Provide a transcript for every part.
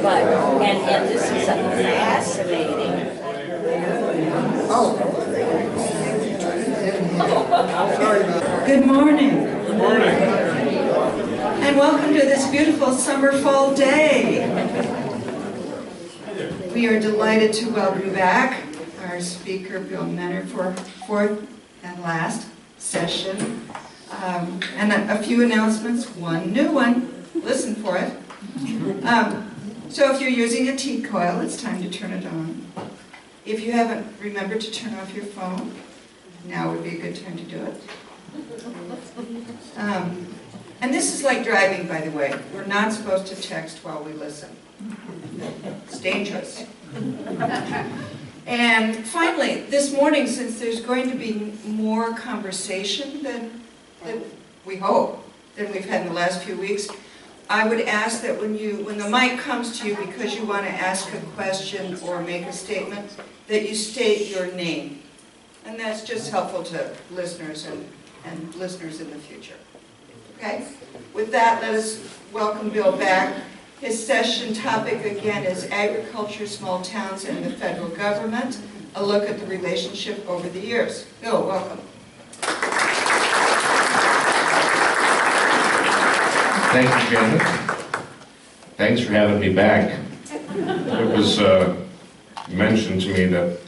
And this is a fascinating. Good morning. Good morning. And welcome to this beautiful summer fall day. We are delighted to welcome back our speaker, Bill Menner, for fourth and last session. And a few announcements, one new one. Listen for it. So if you're using a tea coil, it's time to turn it on. If you haven't remembered to turn off your phone, now would be a good time to do it. And this is like driving, by the way. We're not supposed to text while we listen. It's dangerous. And finally, this morning, since there's going to be more conversation than we hope, than we've had in the last few weeks, I would ask that when the mic comes to you because you want to ask a question or make a statement, that you state your name. And that's just helpful to listeners and listeners in the future. Okay? With that, let us welcome Bill back. His session topic again is Agriculture, Small Towns, and the Federal Government, a look at the relationship over the years. Bill, welcome. Thank you, Janet. Thanks for having me back. It was mentioned to me that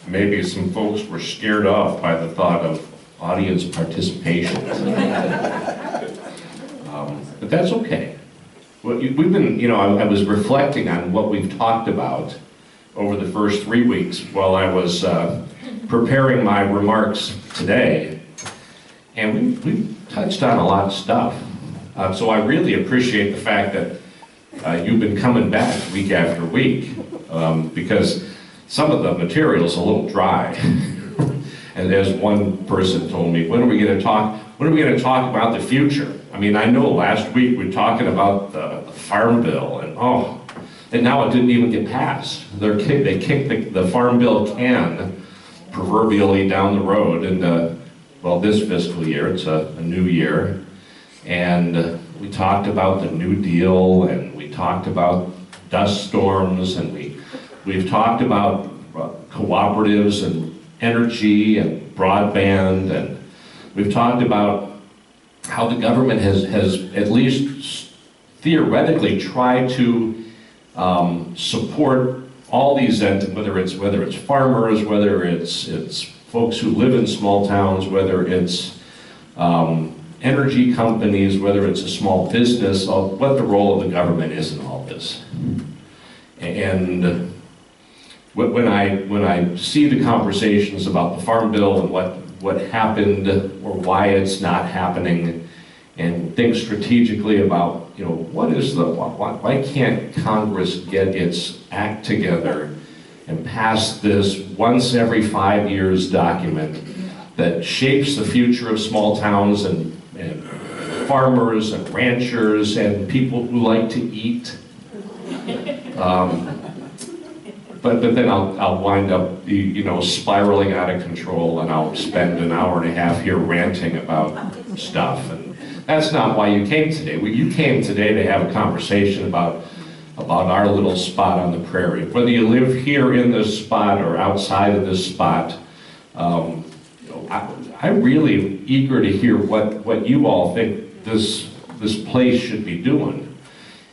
maybe some folks were scared off by the thought of audience participation. But that's okay. Well, we've been, I was reflecting on what we've talked about over the first 3 weeks while I was preparing my remarks today. And we've touched on a lot of stuff. So I really appreciate the fact that you've been coming back week after week because some of the material's a little dry. And as one person told me, when are we going to talk about the future? I mean, I know last week we were talking about the Farm Bill, and now it didn't even get passed. They kicked the Farm Bill can proverbially down the road, and well, this fiscal year, it's a new year, and we talked about the New Deal, and we talked about dust storms, and we've talked about cooperatives and energy and broadband, and we've talked about how the government has at least theoretically tried to support all these entities, whether it's farmers, whether it's folks who live in small towns, whether it's energy companies, whether it's a small business, what the role of the government is in all this. And when I see the conversations about the Farm Bill and what happened or why it's not happening, and think strategically about why can't Congress get its act together and pass this once every 5 years document that shapes the future of small towns and farmers and ranchers and people who like to eat. But then I'll wind up, spiraling out of control, and I'll spend an hour and a half here ranting about stuff. And that's not why you came today. You came today to have a conversation about our little spot on the prairie. Whether you live here in this spot or outside of this spot, I'm really eager to hear what you all think this place should be doing.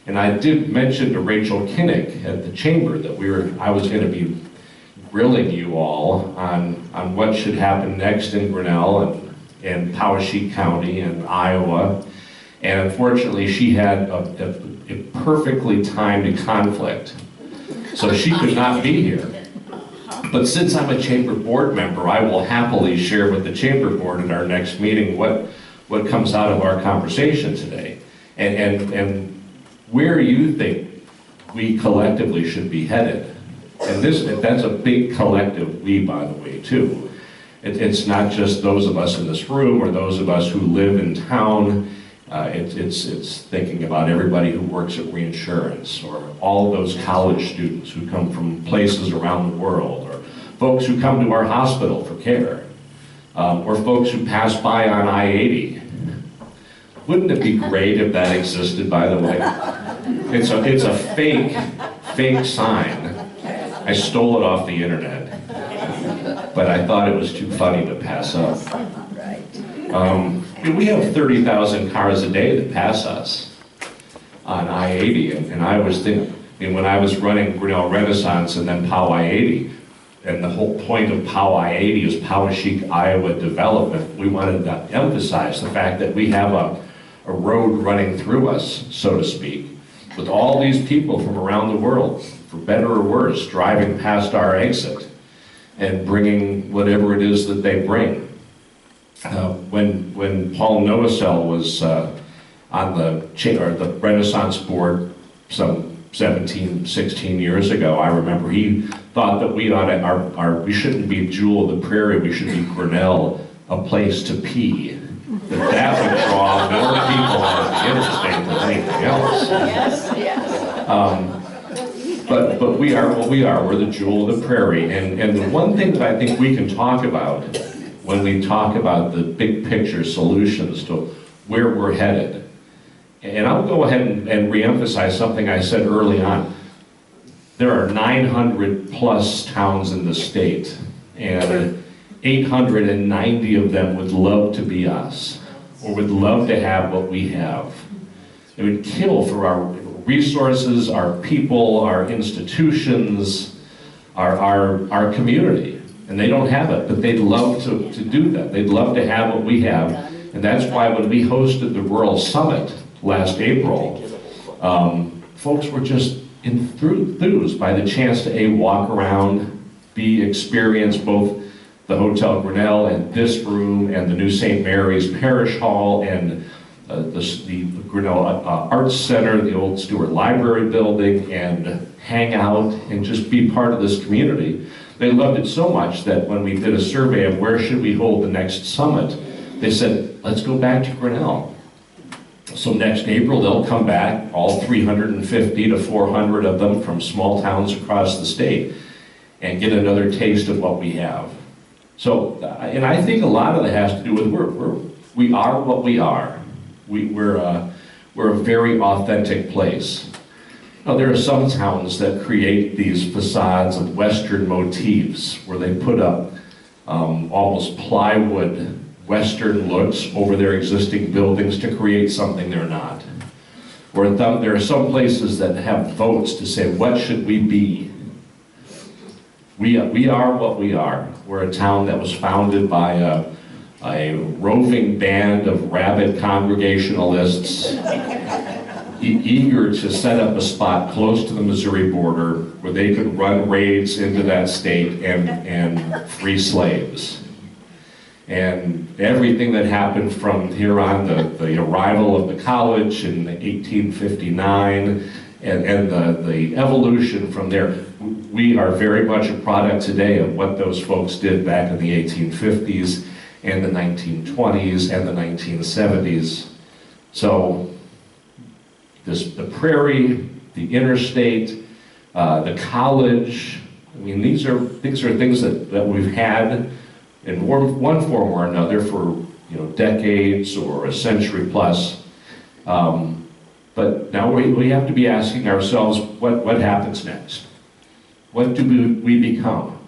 And I did mention to Rachel Kinnick at the chamber that I was going to be grilling you all on what should happen next in Grinnell and Poweshiek County and Iowa. And unfortunately, she had a perfectly timed conflict, so she could not be here. But since I'm a chamber board member, I will happily share with the chamber board at our next meeting what comes out of our conversation today, and where you think we collectively should be headed. And that's a big collective we, by the way, too. It's not just those of us in this room or those of us who live in town. It's thinking about everybody who works at reinsurance, or all of those college students who come from places around the world, or folks who come to our hospital for care, or folks who pass by on I-80. Wouldn't it be great if that existed, by the way? It's a fake fake sign. I stole it off the internet, but I thought it was too funny to pass up. We have 30,000 cars a day that pass us on I-80, and I was thinking, when I was running Grinnell Renaissance and then POW I-80, and the whole point of POW I-80 is Poweshiek, Iowa development, we wanted to emphasize the fact that we have a road running through us, so to speak, with all these people from around the world, for better or worse, driving past our exit and bringing whatever it is that they bring. When Paul Noacel was on the Renaissance board some 17, 16 years ago, I remember he thought that we ought to, we shouldn't be Jewel of the Prairie, we should be Grinnell, a place to pee. That would draw more people out of the interstate than anything else. Yes, yes. But we are what we are. We're the Jewel of the Prairie. And the one thing that I think we can talk about when we talk about the big picture solutions to where we're headed, and I'll go ahead and reemphasize something I said early on. There are 900 plus towns in the state, and 890 of them would love to be us, or would love to have what we have. It would kill for our resources, our people, our institutions, our community. And they don't have it, but they'd love to do that. They'd love to have what we have. And that's why when we hosted the Rural Summit last April, folks were just enthused by the chance to walk around, experience both the Hotel Grinnell and this room and the new St. Mary's Parish Hall and the Grinnell Arts Center, the old Stewart Library building, and hang out and just be part of this community. They loved it so much that when we did a survey of where should we hold the next summit, they said, let's go back to Grinnell. So next April, they'll come back, all 350 to 400 of them from small towns across the state, and get another taste of what we have. So, and I think a lot of that has to do with we are what we are. We're a very authentic place. Now, there are some towns that create these facades of Western motifs where they put up almost plywood Western looks over their existing buildings to create something they're not. Or there are some places that have votes to say, what should we be? We are what we are. We're a town that was founded by a roving band of rabid Congregationalists eager to set up a spot close to the Missouri border where they could run raids into that state and free slaves. And everything that happened from here on, the arrival of the college in 1859 and the evolution from there, we are very much a product today of what those folks did back in the 1850s and the 1920s and the 1970s. So the prairie, the interstate, the college, I mean, these are things that we've had in one form or another for decades or a century plus. But now we have to be asking ourselves, what happens next? What do we become?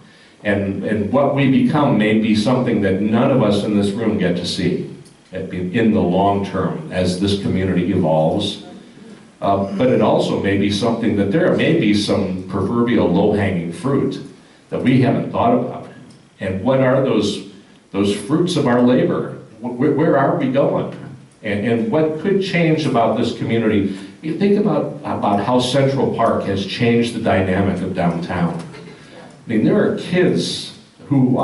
And what we become may be something that none of us in this room get to see in the long term as this community evolves. But it also may be something that there may be some proverbial low-hanging fruit that we haven't thought about. And what are those fruits of our labor? Where are we going? And what could change about this community? You think about how Central Park has changed the dynamic of downtown. I mean, there are kids who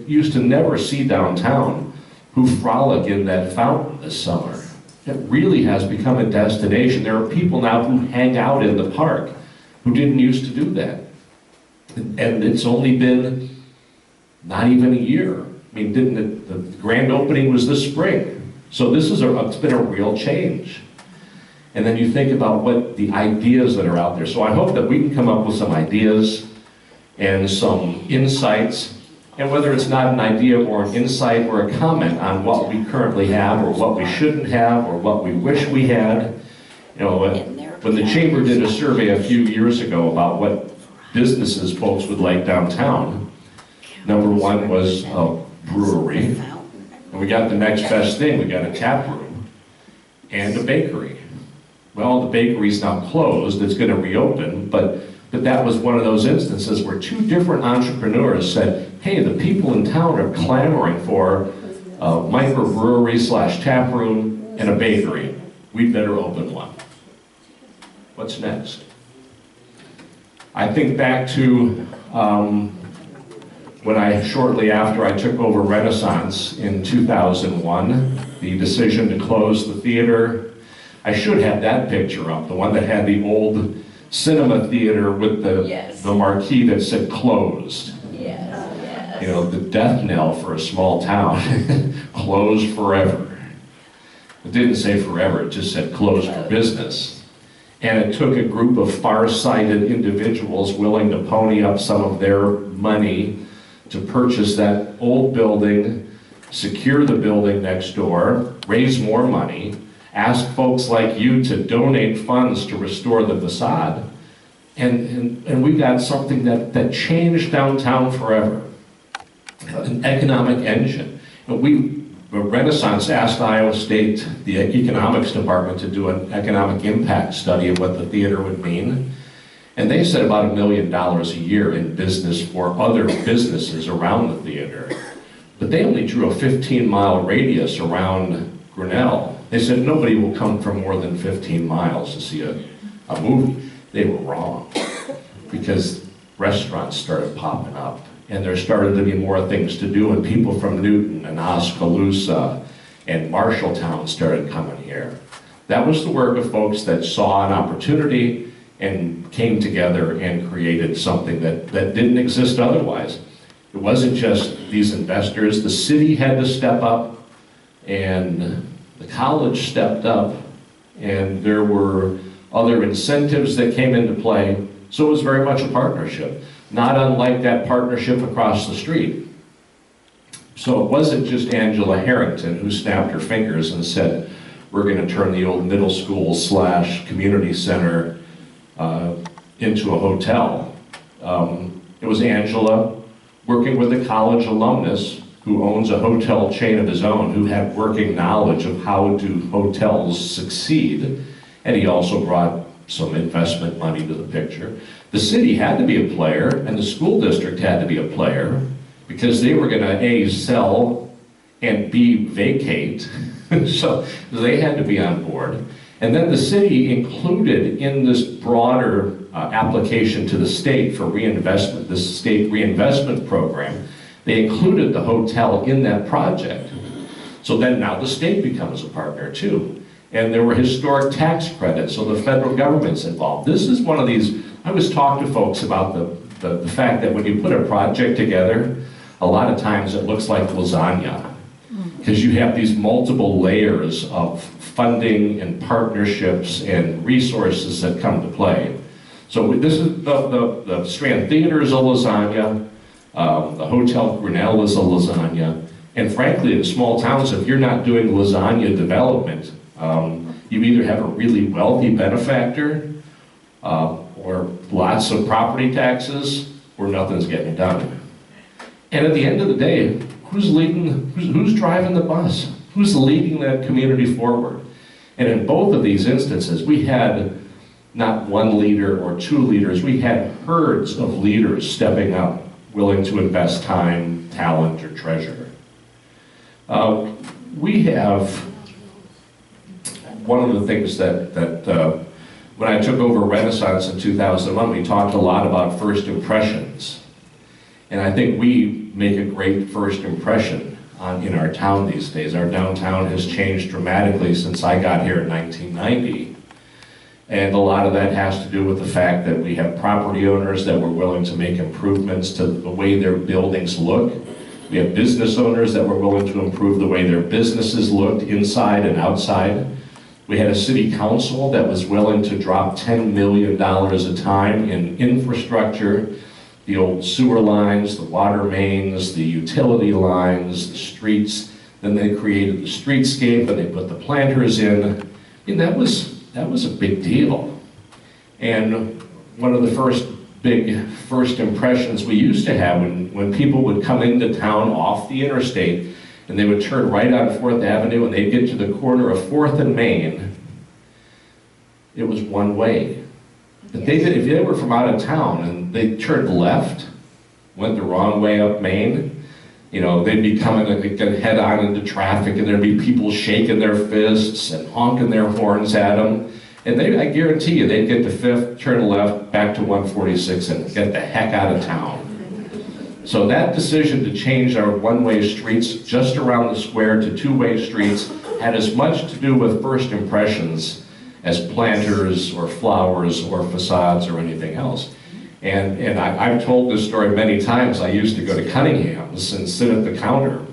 used to never see downtown who frolic in that fountain this summer. It really has become a destination. There are people now who hang out in the park who didn't used to do that. And it's only been not even a year. I mean, the grand opening was this spring. So it's been a real change. And then you think about what the ideas that are out there. So I hope that we can come up with some ideas and some insights, and whether it's not an idea or an insight or a comment on what we currently have or what we shouldn't have or what we wish we had, In their When the chamber did a survey a few years ago about what businesses folks would like downtown, number one was a brewery, and we got the next best thing, we got a tap room and a bakery. Well, the bakery's now closed, it's going to reopen, but that was one of those instances where two different entrepreneurs said, hey, the people in town are clamoring for a microbrewery / tap room and a bakery. We'd better open one. What's next? I think back to when shortly after I took over Renaissance in 2001, the decision to close the theater. I should have that picture up, the one that had the old cinema theater with the marquee that said closed. Yes. You know, the death knell for a small town. Closed forever. It didn't say forever, it just said closed for business. And it took a group of far-sighted individuals willing to pony up some of their money to purchase that old building, secure the building next door, raise more money, ask folks like you to donate funds to restore the facade, and we got something that changed downtown forever. An economic engine. Renaissance asked Iowa State, the economics department, to do an economic impact study of what the theater would mean. And they said about $1 million a year in business for other businesses around the theater. But they only drew a 15-mile radius around Grinnell. They said nobody will come from more than 15 miles to see a movie. They were wrong, because restaurants started popping up. And there started to be more things to do, and people from Newton and Oskaloosa and Marshalltown started coming here. That was the work of folks that saw an opportunity and came together and created something that didn't exist otherwise. It wasn't just these investors. The city had to step up, and the college stepped up, and there were other incentives that came into play. So it was very much a partnership. Not unlike that partnership across the street. So it wasn't just Angela Harrington who snapped her fingers and said, we're going to turn the old middle school / community center into a hotel. It was Angela working with a college alumnus who owns a hotel chain of his own, who had working knowledge of how do hotels succeed. And he also brought some investment money to the picture. The city had to be a player, and the school district had to be a player, because they were going to A, sell, and B, vacate. So they had to be on board. And then the city included in this broader application to the state for reinvestment, this state reinvestment program, they included the hotel in that project. So then now the state becomes a partner too. And there were historic tax credits, so the federal government's involved. This is one of these, I always talk to folks about the fact that when you put a project together, a lot of times it looks like lasagna, because you have these multiple layers of funding and partnerships and resources that come to play. So this is the Strand Theater is a lasagna, the Hotel Grinnell is a lasagna, and frankly in small towns, if you're not doing lasagna development, you either have a really wealthy benefactor or lots of property taxes, or nothing's getting done. And at the end of the day, who's driving the bus? Who's leading that community forward? And in both of these instances, we had not one leader or two leaders, we had herds of leaders stepping up, willing to invest time, talent, or treasure. We have one of the things that when I took over Renaissance in 2001, we talked a lot about first impressions. And I think we make a great first impression in our town these days. Our downtown has changed dramatically since I got here in 1990. And a lot of that has to do with the fact that we have property owners that were willing to make improvements to the way their buildings look. We have business owners that were willing to improve the way their businesses looked inside and outside. We had a city council that was willing to drop $10 million a time in infrastructure, the old sewer lines, the water mains, the utility lines, the streets. Then they created the streetscape and they put the planters in. I mean, that was a big deal. And one of the first impressions we used to have when people would come into town off the interstate and they would turn right on 4th Avenue and they'd get to the corner of 4th and Main, it was one way. If they were from out of town and they turned left, went the wrong way up Main, you know, they'd be coming head on into traffic and there'd be people shaking their fists and honking their horns at them. And I guarantee you, they'd get to 5th, turn left, back to 146 and get the heck out of town. So that decision to change our one-way streets just around the square to two-way streets had as much to do with first impressions as planters or flowers or facades or anything else. And I've told this story many times. I used to go to Cunningham's and sit at the counter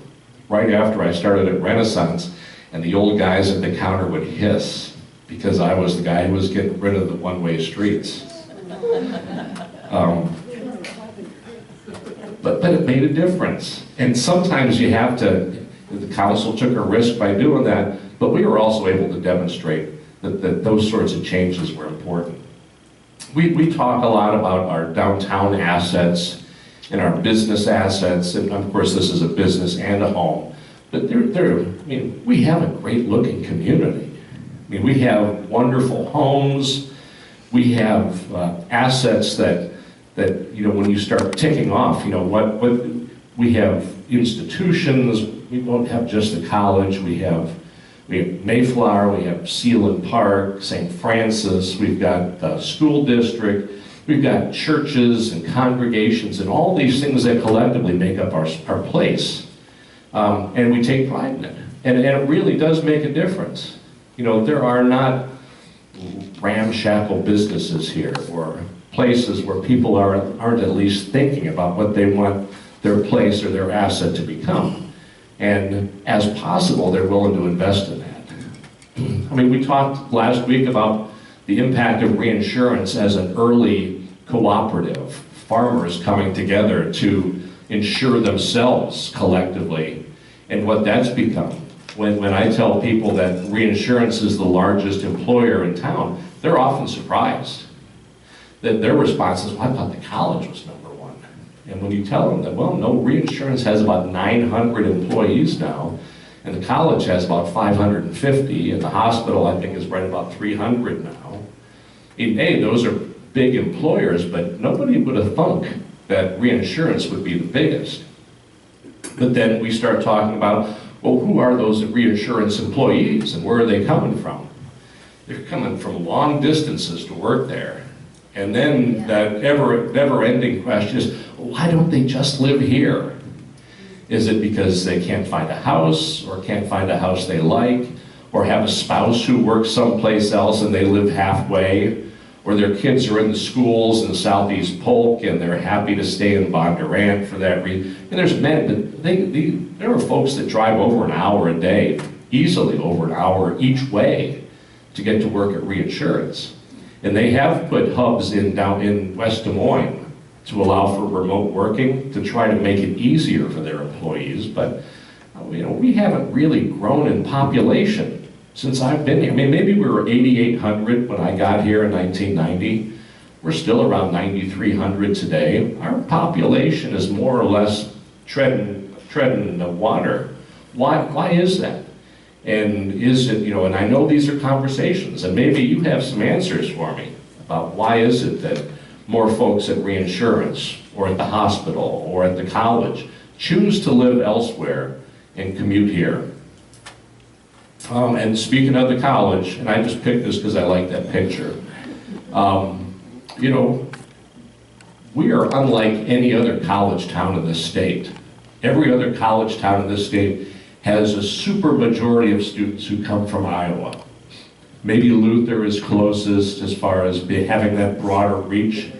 right after I started at Renaissance, and the old guys at the counter would hiss because I was the guy who was getting rid of the one-way streets. But it made a difference. And sometimes you have to, the council took a risk by doing that, but we were also able to demonstrate that those sorts of changes were important. We talk a lot about our downtown assets and our business assets, and of course this is a business and a home. But we have a great looking community. I mean, we have wonderful homes. We have assets that when you start ticking off, what we have institutions. We don't have just the college. We have Mayflower, we have Sealand Park, St. Francis, we've got the school district, we've got churches and congregations and all these things that collectively make up our place. And we take pride in it. And it really does make a difference. There are not ramshackle businesses here or places where people aren't at least thinking about what they want their place or their asset to become. And as possible, they're willing to invest in that. I mean, we talked last week about the impact of reinsurance as an early cooperative, farmers coming together to insure themselves collectively, and what that's become. When I tell people that reinsurance is the largest employer in town, they're often surprised. That their response is, well, I thought the college was number one. And when you tell them that, well, no, reinsurance has about 900 employees now, and the college has about 550, and the hospital, I think, is right about 300 now. Hey, those are big employers, but nobody would have thunk that reinsurance would be the biggest. But then we start talking about, well, who are those reinsurance employees, and where are they coming from? They're coming from long distances to work there. And then that never-ending question is, why don't they just live here? Is it because they can't find a house, or can't find a house they like, or have a spouse who works someplace else and they live halfway, or their kids are in the schools in Southeast Polk and they're happy to stay in Bondurant for that reason? And there's men, but there are folks that drive over an hour a day, easily over an hour each way, to get to work at reinsurance. And they have put hubs down in West Des Moines to allow for remote working, to try to make it easier for their employees. But we haven't really grown in population since I've been here. I mean, maybe we were 8,800 when I got here in 1990. We're still around 9,300 today. Our population is more or less treading the water. Why is that? And is it, and I know these are conversations, and maybe you have some answers for me about why is it that more folks at reinsurance, or at the hospital, or at the college choose to live elsewhere and commute here. And speaking of the college, and I just picked this because I like that picture, we are unlike any other college town in this state. Every other college town in this state has a super majority of students who come from Iowa. Maybe Luther is closest as far as having that broader reach.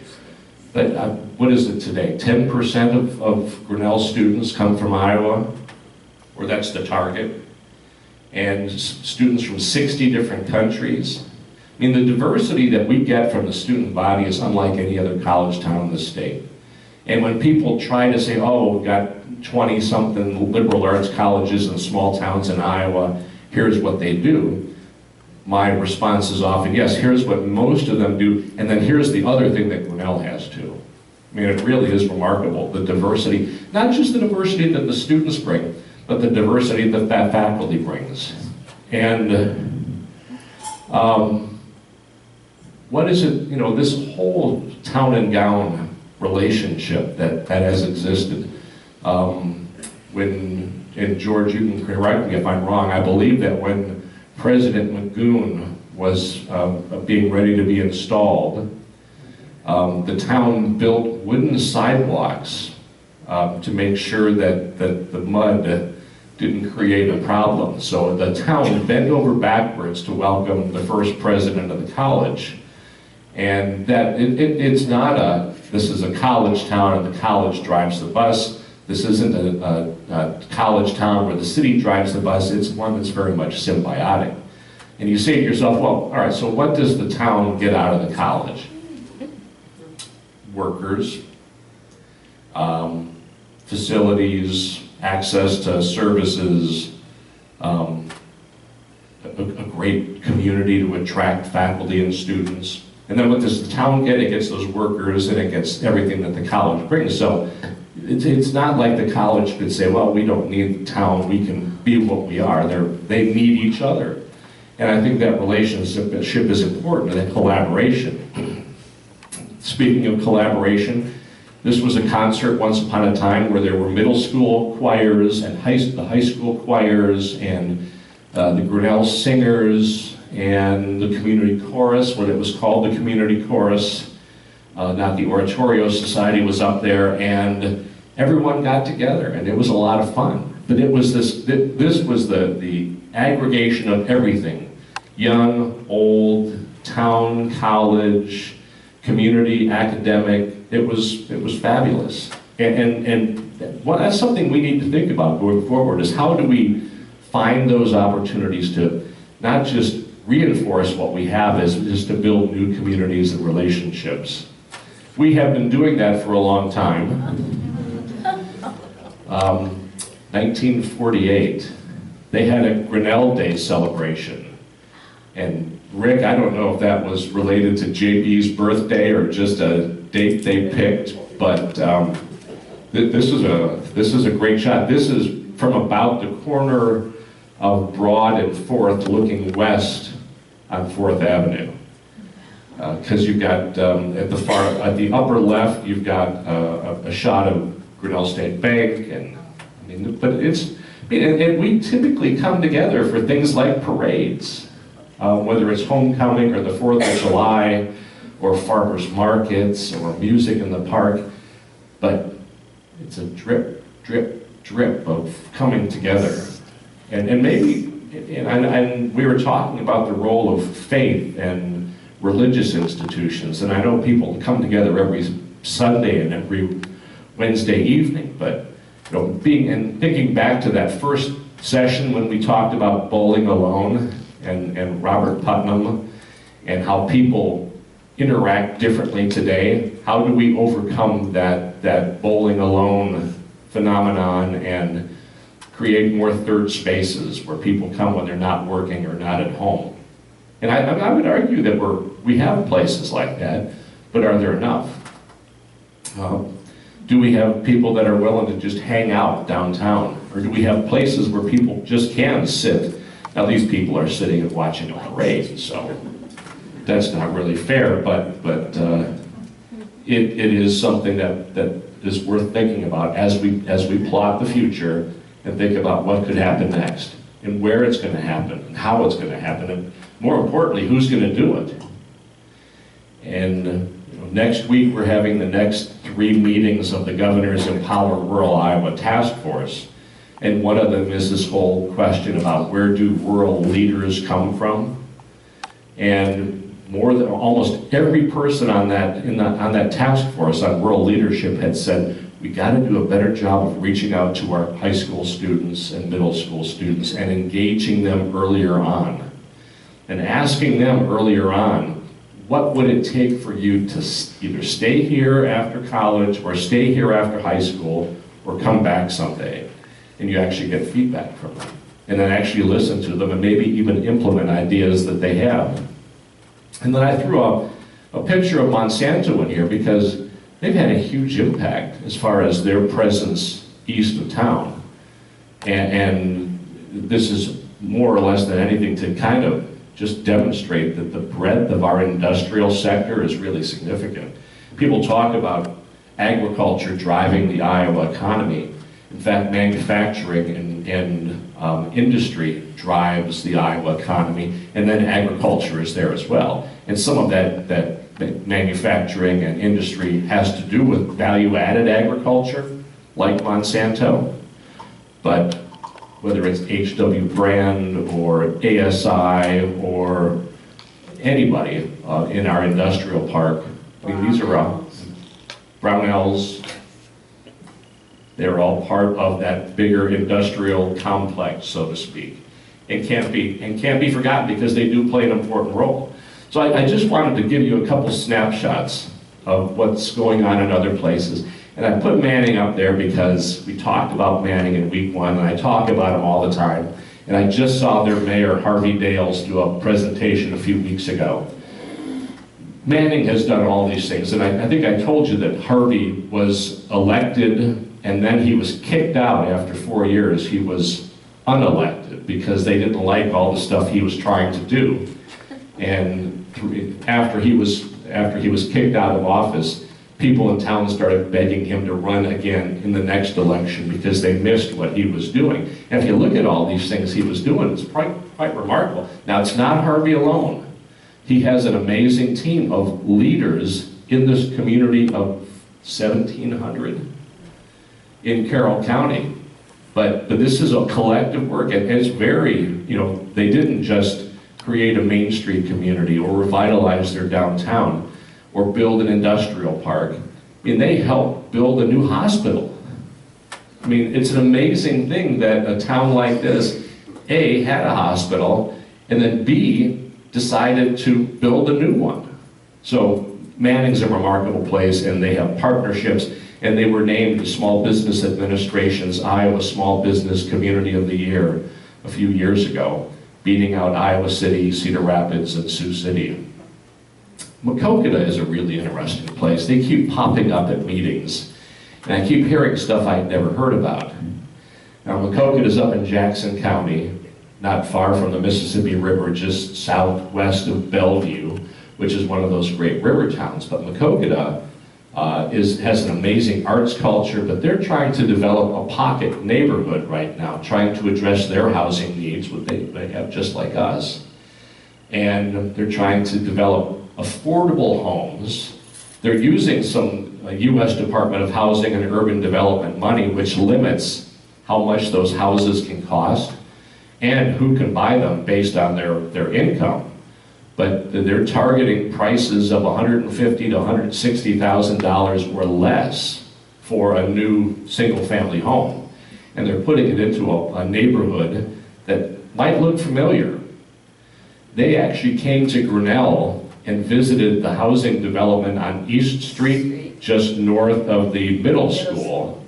But what is it today? 10% of Grinnell students come from Iowa, or that's the target. And students from 60 different countries. I mean, the diversity that we get from the student body is unlike any other college town in the state. And when people try to say, oh, we've got 20-something liberal arts colleges in small towns in Iowa, here's what they do, my response is often, yes, here's what most of them do, and then here's the other thing that Grinnell has too. I mean, it really is remarkable, the diversity, not just the diversity that the students bring, but the diversity that that faculty brings. And what is it, you know, this whole town and gown relationship that has existed. When, and George, you can correct me if I'm wrong, I believe that when President Magoon was being ready to be installed, the town built wooden sidewalks to make sure that the mud didn't create a problem. So the town bent over backwards to welcome the first president of the college. And that it's not this is a college town and the college drives the bus. This isn't a college town where the city drives the bus. It's one that's very much symbiotic. And you say to yourself, well, all right, so what does the town get out of the college? Workers, facilities, access to services, a great community to attract faculty and students. And then what does the town get? It gets those workers and it gets everything that the college brings. So it's not like the college could say, well, we don't need the town, we can be what we are. They need each other. And I think that relationship is important, and that collaboration. Speaking of collaboration, this was a concert once upon a time where there were middle school choirs and the high school choirs and the Grinnell singers and the community chorus, what it was called the community chorus, not the Oratorio Society was up there, and everyone got together and it was a lot of fun. But it was this was the aggregation of everything. Young, old, town, college, community, academic. It was fabulous. And that's something we need to think about going forward, is how do we find those opportunities to not just reinforce what we have, is just to build new communities and relationships. We have been doing that for a long time. 1948, they had a Grinnell Day celebration. And Rick, I don't know if that was related to JB's birthday or just a date they picked, but this is a great shot. This is from about the corner of Broad and 4th, looking west on 4th Avenue. Because you've got at the upper left, you've got a shot of Grinnell State Bank, and I mean, but and we typically come together for things like parades. Whether it's homecoming or the 4th of July or farmers markets or music in the park, but it's a drip, drip, drip of coming together. And maybe, and we were talking about the role of faith and religious institutions, and I know people come together every Sunday and every Wednesday evening, but you know, thinking back to that first session when we talked about bowling alone, and Robert Putnam, and how people interact differently today. How do we overcome that bowling alone phenomenon and create more third spaces where people come when they're not working or not at home? And I would argue that we have places like that, but are there enough? Do we have people that are willing to just hang out downtown? Or do we have places where people just can sit? Now these people are sitting and watching a parade, so that's not really fair, but it is something that is worth thinking about as we plot the future and think about what could happen next, and where it's going to happen, and how it's going to happen, and more importantly, who's going to do it. And next week we're having the next 3 meetings of the Governor's Empower Rural Iowa Task Force. And one of them is this whole question about where do rural leaders come from? And more than almost every person on that task force on rural leadership had said, we got to do a better job of reaching out to our high school students and middle school students and engaging them earlier on. And asking them earlier on, what would it take for you to either stay here after college or stay here after high school or come back someday? And you actually get feedback from them. and then actually listen to them and maybe even implement ideas that they have. And then I threw a picture of Monsanto in here because they've had a huge impact as far as their presence east of town. And this is more or less than anything to kind of just demonstrate that the breadth of our industrial sector is really significant. People talk about agriculture driving the Iowa economy. In fact, manufacturing and industry drives the Iowa economy, and then agriculture is there as well. And some of that manufacturing and industry has to do with value-added agriculture, like Monsanto. But whether it's H.W. Brand or ASI or anybody in our industrial park, I mean, these are Brownells. They're all part of that bigger industrial complex, so to speak, and can't be forgotten because they do play an important role. So I just wanted to give you a couple snapshots of what's going on in other places. And I put Manning up there because we talked about Manning in week 1, and I talk about him all the time. And I just saw their mayor, Harvey Dales, do a presentation a few weeks ago. Manning has done all these things, and I think I told you that Harvey was elected and then he was kicked out after 4 years. He was unelected because they didn't like all the stuff he was trying to do. And after he was kicked out of office, people in town started begging him to run again in the next election because they missed what he was doing. And if you look at all these things he was doing, it's quite remarkable. Now, it's not Harvey alone. He has an amazing team of leaders in this community of 1,700 in Carroll County. But this is a collective work, and it's very, they didn't just create a Main Street community or revitalize their downtown or build an industrial park. I mean, they helped build a new hospital. I mean, it's an amazing thing that a town like this, A, had a hospital, and then B, decided to build a new one. So Manning's a remarkable place, and they have partnerships, and they were named the Small Business Administration's Iowa Small Business Community of the Year a few years ago, beating out Iowa City, Cedar Rapids, and Sioux City. Maquoketa is a really interesting place. They keep popping up at meetings, and I keep hearing stuff I'd never heard about. Now, Maquoketa is up in Jackson County, not far from the Mississippi River, just southwest of Bellevue, which is one of those great river towns. But Maquoketa has an amazing arts culture, but they're trying to develop a pocket neighborhood right now, trying to address their housing needs, what they have just like us. And they're trying to develop affordable homes. They're using some U.S. Department of Housing and Urban Development money, which limits how much those houses can cost and who can buy them based on their income. But they're targeting prices of $150,000 to $160,000 or less for a new single-family home. And they're putting it into a neighborhood that might look familiar. They actually came to Grinnell and visited the housing development on East Street, just north of the middle school,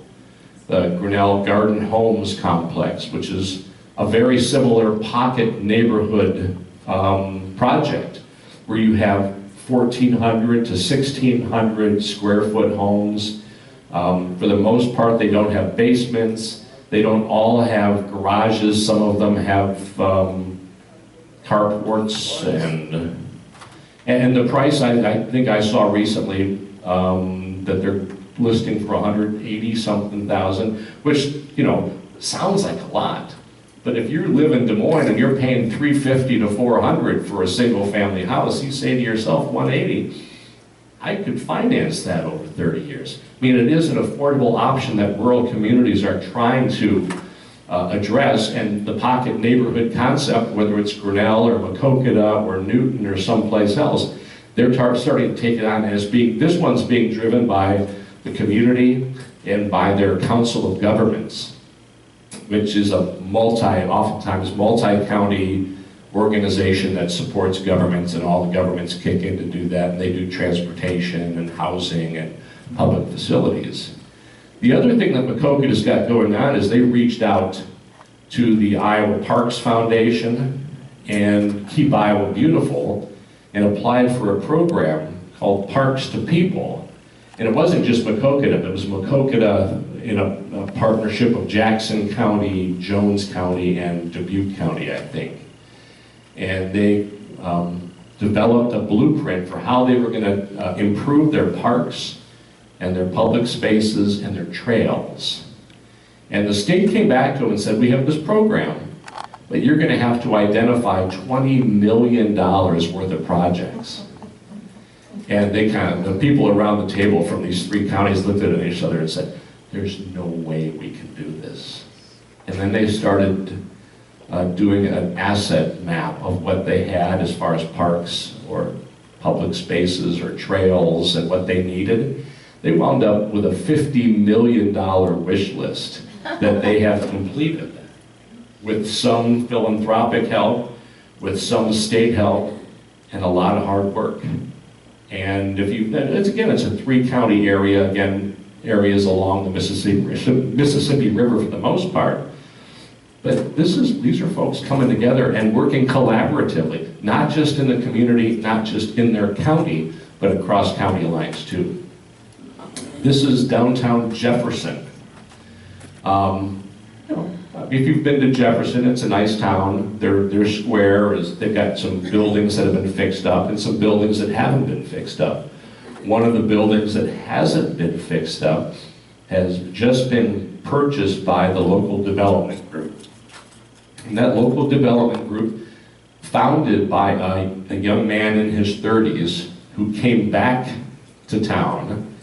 the Grinnell Garden Homes Complex, which is a very similar pocket neighborhood project where you have 1,400 to 1,600 square foot homes. For the most part, they don't have basements. They don't all have garages. Some of them have carports, and the price I think I saw recently that they're listing for 180-something thousand, which sounds like a lot. But if you live in Des Moines and you're paying $350 to $400 for a single-family house, you say to yourself, 180, I could finance that over 30 years. I mean, it is an affordable option that rural communities are trying to address, and the pocket neighborhood concept, whether it's Grinnell or Maquoketa or Newton or someplace else, they're starting to take it on as this one's being driven by the community and by their council of governments, which is a oftentimes multi-county organization that supports governments, and all the governments kick in to do that, and they do transportation and housing and public facilities. The other thing that Maquoketa's got going on is they reached out to the Iowa Parks Foundation and Keep Iowa Beautiful and applied for a program called Parks to People. And it wasn't just Maquoketa, it was Maquoketa in a partnership of Jackson County, Jones County, and Dubuque County, I think. And they developed a blueprint for how they were going to improve their parks and their public spaces and their trails. And the state came back to them and said, we have this program, but you're going to have to identify $20 million worth of projects. And they the people around the table from these three counties looked at each other and said, there's no way we can do this. And then they started doing an asset map of what they had as far as parks or public spaces or trails and what they needed. They wound up with a $50 million wish list that they have completed with some philanthropic help, with some state help, and a lot of hard work. And if you, it's a three-county area, again, areas along the Mississippi River for the most part. But these are folks coming together and working collaboratively, not just in the community, not just in their county, but across county lines too. This is downtown Jefferson. If you've been to Jefferson, it's a nice town. Their square they've got some buildings that have been fixed up and some buildings that haven't been fixed up. One of the buildings that hasn't been fixed up has just been purchased by the local development group. And that local development group, founded by a young man in his 30s who came back to town,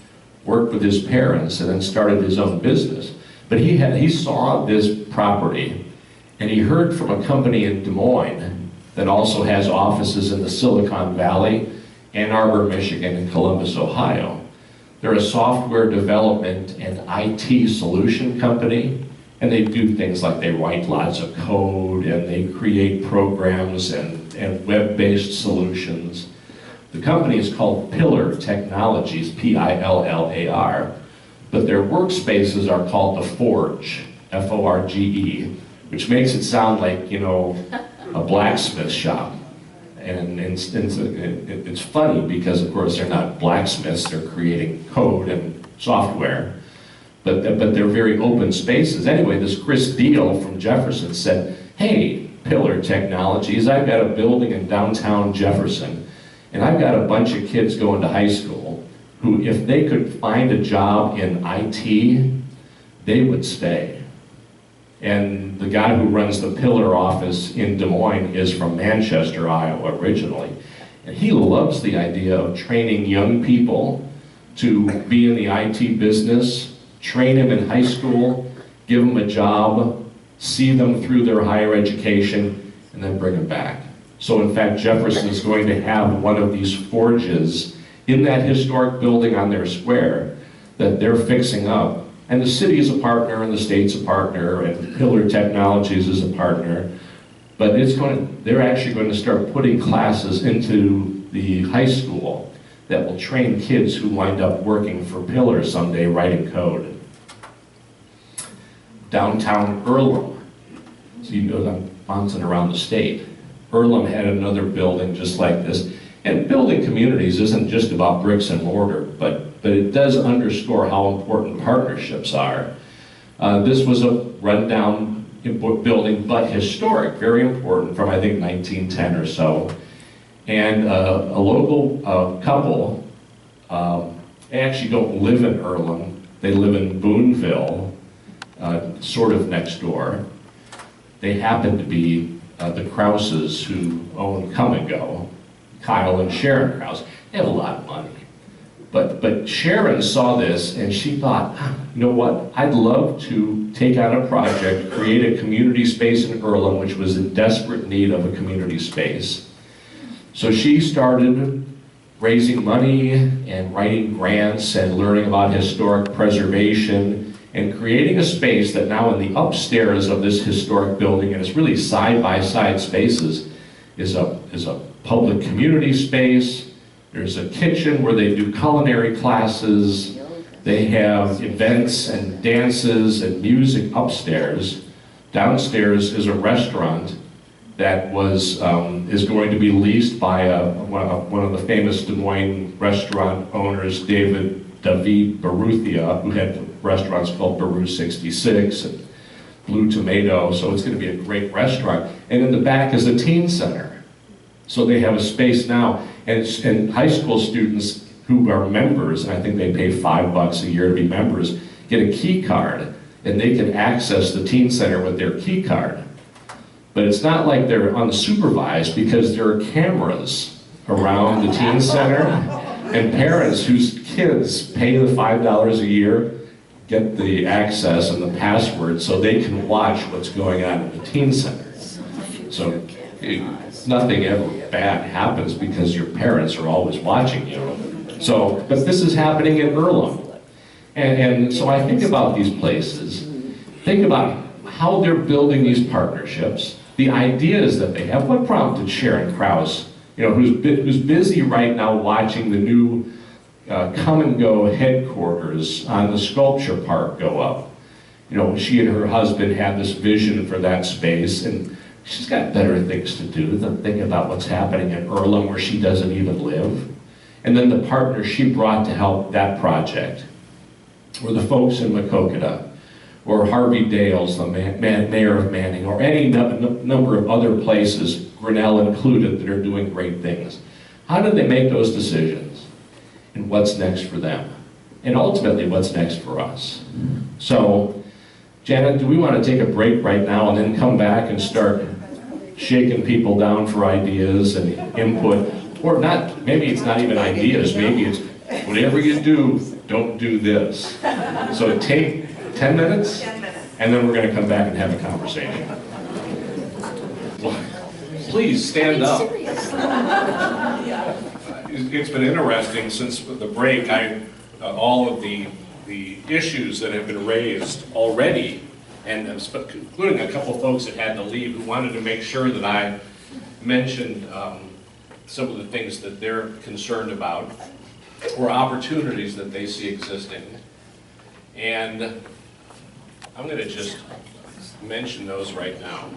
worked with his parents, and then started his own business. But he saw this property, and he heard from a company in Des Moines that also has offices in the Silicon Valley, Ann Arbor, Michigan, and Columbus, Ohio. They're a software development and IT solution company, and they do things like they write lots of code, and they create programs and web-based solutions. The company is called Pillar Technologies, Pillar. But their workspaces are called the Forge, F-O-R-G-E, which makes it sound like, a blacksmith shop. And it's funny because, of course, they're not blacksmiths, they're creating code and software. But they're very open spaces. Anyway, this Chris Deal from Jefferson said, hey, Pillar Technologies, I've got a building in downtown Jefferson, and I've got a bunch of kids going to high school who, if they could find a job in IT, they would stay. And the guy who runs the Pillar office in Des Moines is from Manchester, Iowa, originally. And he loves the idea of training young people to be in the IT business, train them in high school, give them a job, see them through their higher education, and then bring them back. So in fact, Jefferson is going to have one of these forges in that historic building on their square that they're fixing up. And the city is a partner, and the state's a partner, and Pillar Technologies is a partner. But they're actually going to start putting classes into the high school that will train kids who wind up working for Pillar someday writing code. Downtown Earlham. So I'm bouncing around the state. Earlham had another building just like this. And building communities isn't just about bricks and mortar, but it does underscore how important partnerships are. This was a rundown building, but historic, very important, from I think 1910 or so. And a local couple, they actually don't live in Earlham, they live in Boonville, sort of next door. They happen to be the Krauses who own Come and Go. Kyle and Sharon Krause. They have a lot of money. But Sharon saw this and she thought, you know what, I'd love to take on a project, create a community space in Earlham, which was in desperate need of a community space. So she started raising money and writing grants and learning about historic preservation and creating a space that now in the upstairs of this historic building, and it's really side-by-side spaces, is a public community space. There's a kitchen where they do culinary classes. They have events and dances and music upstairs. Downstairs is a restaurant that was is going to be leased by one of the famous Des Moines restaurant owners, David Baruthia, who had restaurants called Baru 66 and Blue Tomato. So it's going to be a great restaurant. And in the back is a teen center. So they have a space now, and high school students who are members, and I think they pay $5 a year to be members, get a key card, and they can access the teen center with their key card. But it's not like they're unsupervised, because there are cameras around the teen center, and parents whose kids pay the $5 a year get the access and the password so they can watch what's going on at the teen center. So nothing ever bad happens because your parents are always watching you. So, but this is happening in Earlham. And so I think about these places, think about how they're building these partnerships, the ideas that they have. What prompted Sharon Krause, who's busy right now watching the new Come and Go headquarters on the sculpture park go up. She and her husband had this vision for that space, and she's got better things to do than think about what's happening in Earlham, where she doesn't even live. And then the partners she brought to help that project were the folks in Maquoketa, or Harvey Dales, the mayor of Manning, or any number of other places, Grinnell included, that are doing great things. How did they make those decisions? And what's next for them? And ultimately, what's next for us? So, Janet, do we want to take a break right now and then come back and start shaking people down for ideas and input? Or not, maybe it's not even ideas, maybe it's whatever you do, don't do this. So take 10 minutes, and then we're going to come back and have a conversation. Please stand up. It's been interesting since the break. All of the issues that have been raised already, and including a couple folks that had to leave who wanted to make sure that I mentioned some of the things that they're concerned about, or opportunities that they see existing. And I'm going to just mention those right now.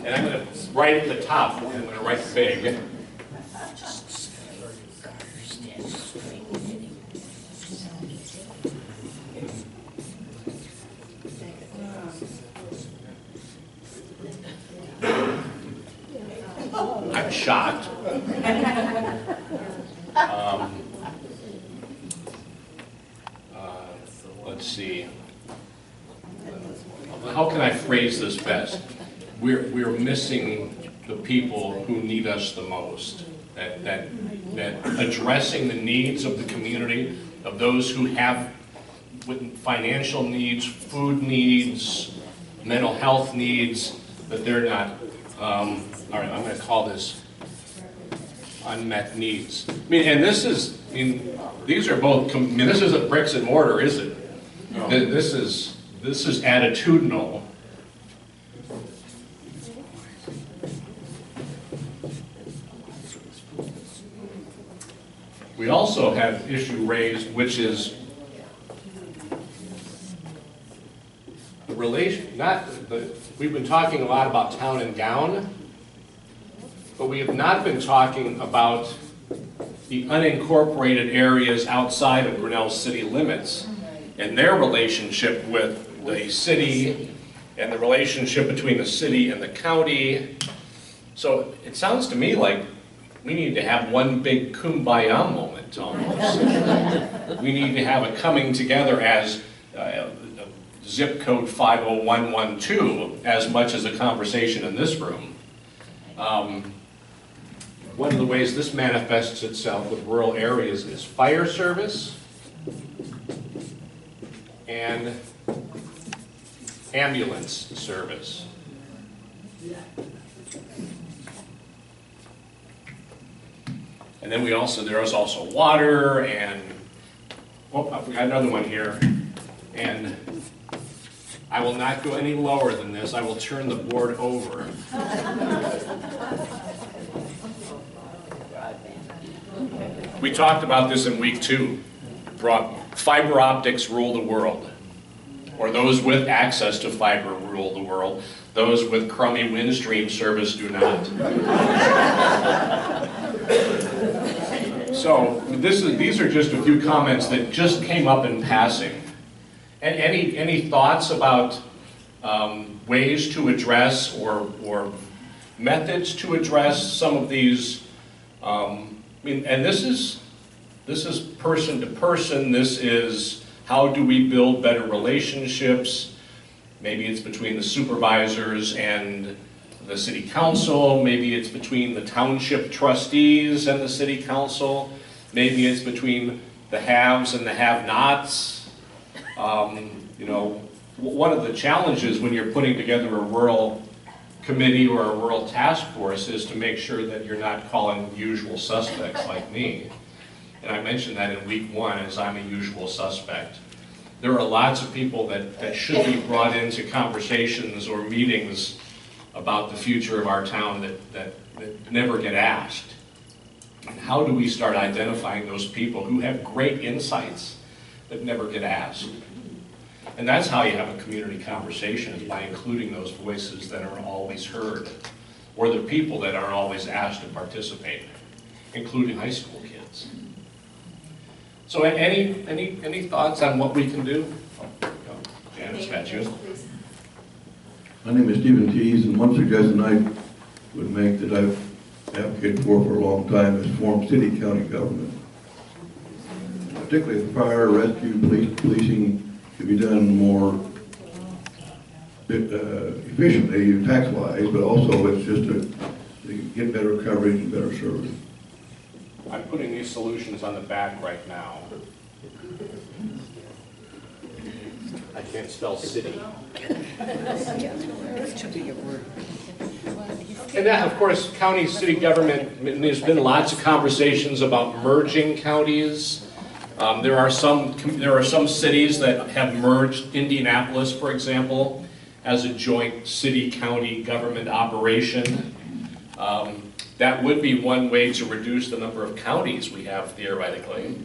And I'm going to write at the top, I'm going to write big. I'm shocked. Let's see. How can I phrase this best? We're missing the people who need us the most. That addressing the needs of the community, of those who have financial needs, food needs, mental health needs, but they're not. All right, I'm going to call this unmet needs. And this is, these are both. This isn't bricks and mortar, is it? No. This is attitudinal. We also have issue raised, which is the relation. We've been talking a lot about town and gown, but we have not been talking about the unincorporated areas outside of Grinnell's city limits and their relationship with the city and the relationship between the city and the county. So it sounds to me like we need to have one big kumbaya moment almost. We need to have a coming together as zip code 50112 as much as a conversation in this room. One of the ways this manifests itself with rural areas is fire service and ambulance service. And then there is also water and, oh, I forgot another one here. And I will not go any lower than this. I will turn the board over. We talked about this in week 2. Fiber optics rule the world. or those with access to fiber rule the world. Those with crummy windstream service do not. So these are just a few comments that just came up in passing. And any thoughts about ways to address or methods to address some of these? I mean, and this is person to person. This is how do we build better relationships? Maybe it's between the supervisors and the city council. Maybe it's between the township trustees and the city council. Maybe it's between the haves and the have-nots. You know, one of the challenges when you're putting together a rural committee or a rural task force is to make sure that you're not calling usual suspects like me. And I mentioned that in week 1 as I'm a usual suspect. There are lots of people that should be brought into conversations or meetings about the future of our town that never get asked. And how do we start identifying those people who have great insights that never get asked? And that's how you have a community conversation, is by including those voices that aren't always heard, or the people that aren't always asked to participate, including high school kids. So any thoughts on what we can do? Janet's got you. My name is Stephen Tees, and one suggestion I would make that I've advocated for a long time is form city-county government. Particularly the fire, rescue, policing could be done more efficiently, tax-wise, but also it's just to get better coverage and better service. I'm putting these solutions on the back right now. I can't spell city. And that, of course, county, city government, there's been lots of conversations about merging counties. There are some cities that have merged. Indianapolis, for example, as a joint city-county government operation. That would be one way to reduce the number of counties we have, theoretically,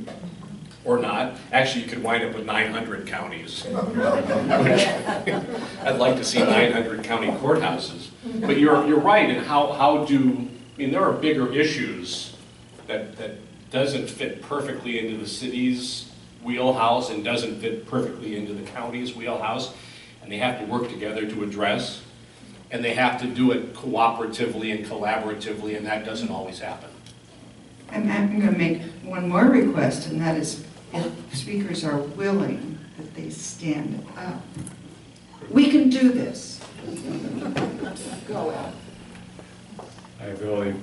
or not. Actually, you could wind up with 900 counties. I'd like to see 900 county courthouses. But you're right in how do, I mean, there are bigger issues that doesn't fit perfectly into the city's wheelhouse and doesn't fit perfectly into the county's wheelhouse, and they have to work together to address. And they have to do it cooperatively and collaboratively, and that doesn't always happen. I'm going to make one more request, and that is if speakers are willing, that they stand up. We can do this. Go out. I believe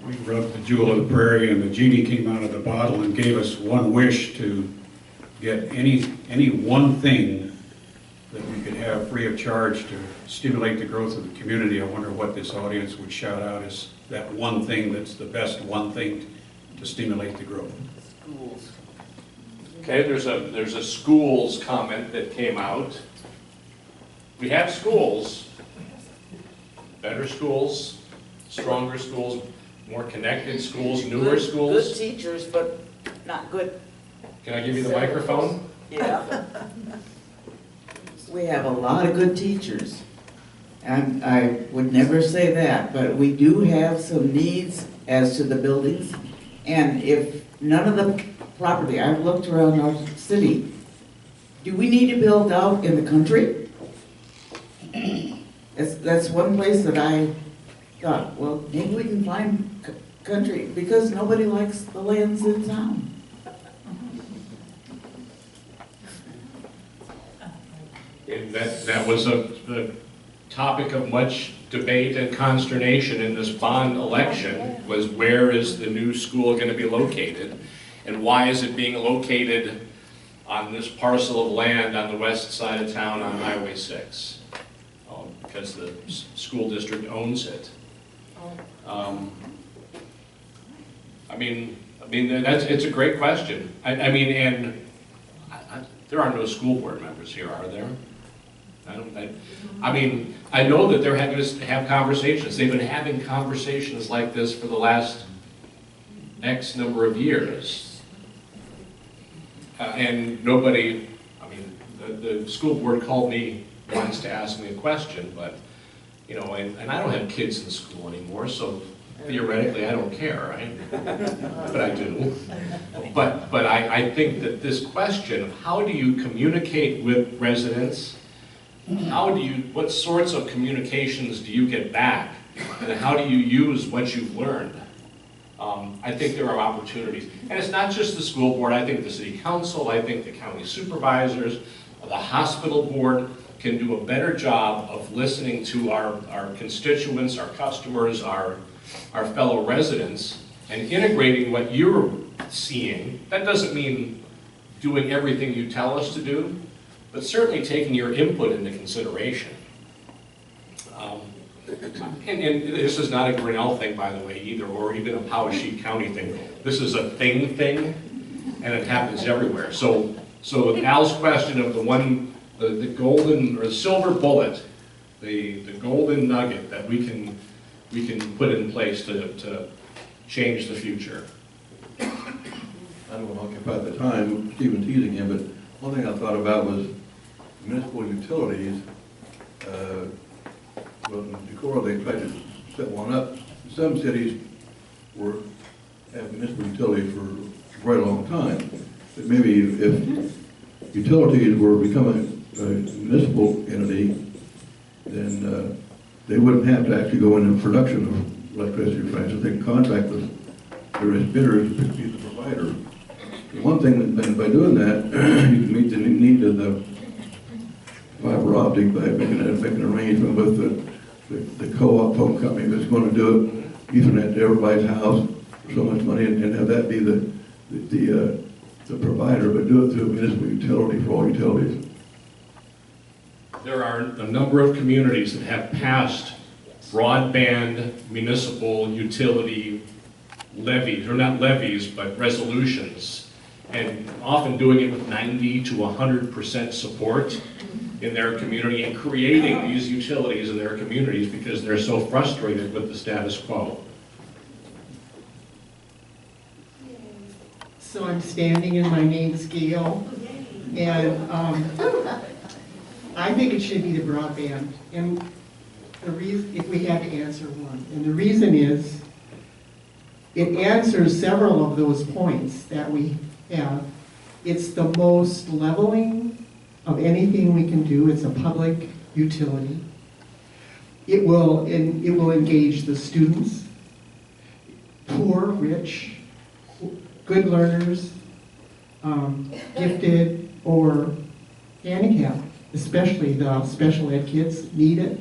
we rubbed the jewel of the prairie and the genie came out of the bottle and gave us one wish to get any one thing that we could have free of charge to stimulate the growth of the community. I wonder what this audience would shout out as that one thing that's the best one thing to stimulate the growth. Schools. Okay, there's a schools comment that came out. We have schools, better schools, stronger schools, more connected schools, newer schools. Good teachers, but not good. Can I give you the microphone? Yeah. We have a lot of good teachers. I would never say that, but we do have some needs as to the buildings. And if none of the property, I've looked around our city, do we need to build out in the country? That's one place that I thought, well, maybe we can find country, because nobody likes the lands in town. And that was the topic of much debate and consternation in this bond election, was where is the new school going to be located, and why is it being located on this parcel of land on the west side of town on Highway 6? Because the school district owns it. It's a great question. There are no school board members here, are there? I know that they're having to have conversations. They've been having conversations like this for the last X number of years. And nobody, the school board called me once to ask me a question, but, you know, and I don't have kids in school anymore, so theoretically I don't care, right? But I do. But I think that this question of how do you communicate with residents, what sorts of communications do you get back, and how do you use what you've learned? I think there are opportunities. And it's not just the school board, I think the city council, I think the county supervisors, the hospital board can do a better job of listening to our constituents, our customers, our fellow residents, and integrating what you're seeing. That doesn't mean doing everything you tell us to do, but certainly taking your input into consideration. And this is not a Grinnell thing, by the way, either, or even a Poweshiek County thing. This is a thing, and it happens everywhere. So Al's question of the golden, or the silver bullet, the golden nugget that we can put in place to change the future. I don't want to occupy the time, Stephen teasing him, but one thing I thought about was municipal utilities. Well, in Decorah, they tried to set one up. Some cities have municipal utilities for a very long time. But maybe if utilities were becoming a municipal entity, then they wouldn't have to actually go into production of electricity, for instance. They can contract with various bidders to be the provider. The one thing that by doing that, you can meet the need of the fiber optic by making an arrangement with the co-op phone company that's going to do it, Ethernet to everybody's house for so much money, and have that be the provider, but do it through a municipal utility for all utilities. There are a number of communities that have passed broadband municipal utility levies, or not levies, but resolutions, and often doing it with 90 to 100% support in their community, and creating these utilities in their communities because they're so frustrated with the status quo. So I'm standing and my name's Gail, and I think it should be the broadband. And the reason, if we had to answer one, and the reason is, it answers several of those points that we have. It's the most leveling of anything we can do. It's a public utility. It will engage the students, poor, rich, good learners, gifted, or handicapped. Especially the special ed kids need it.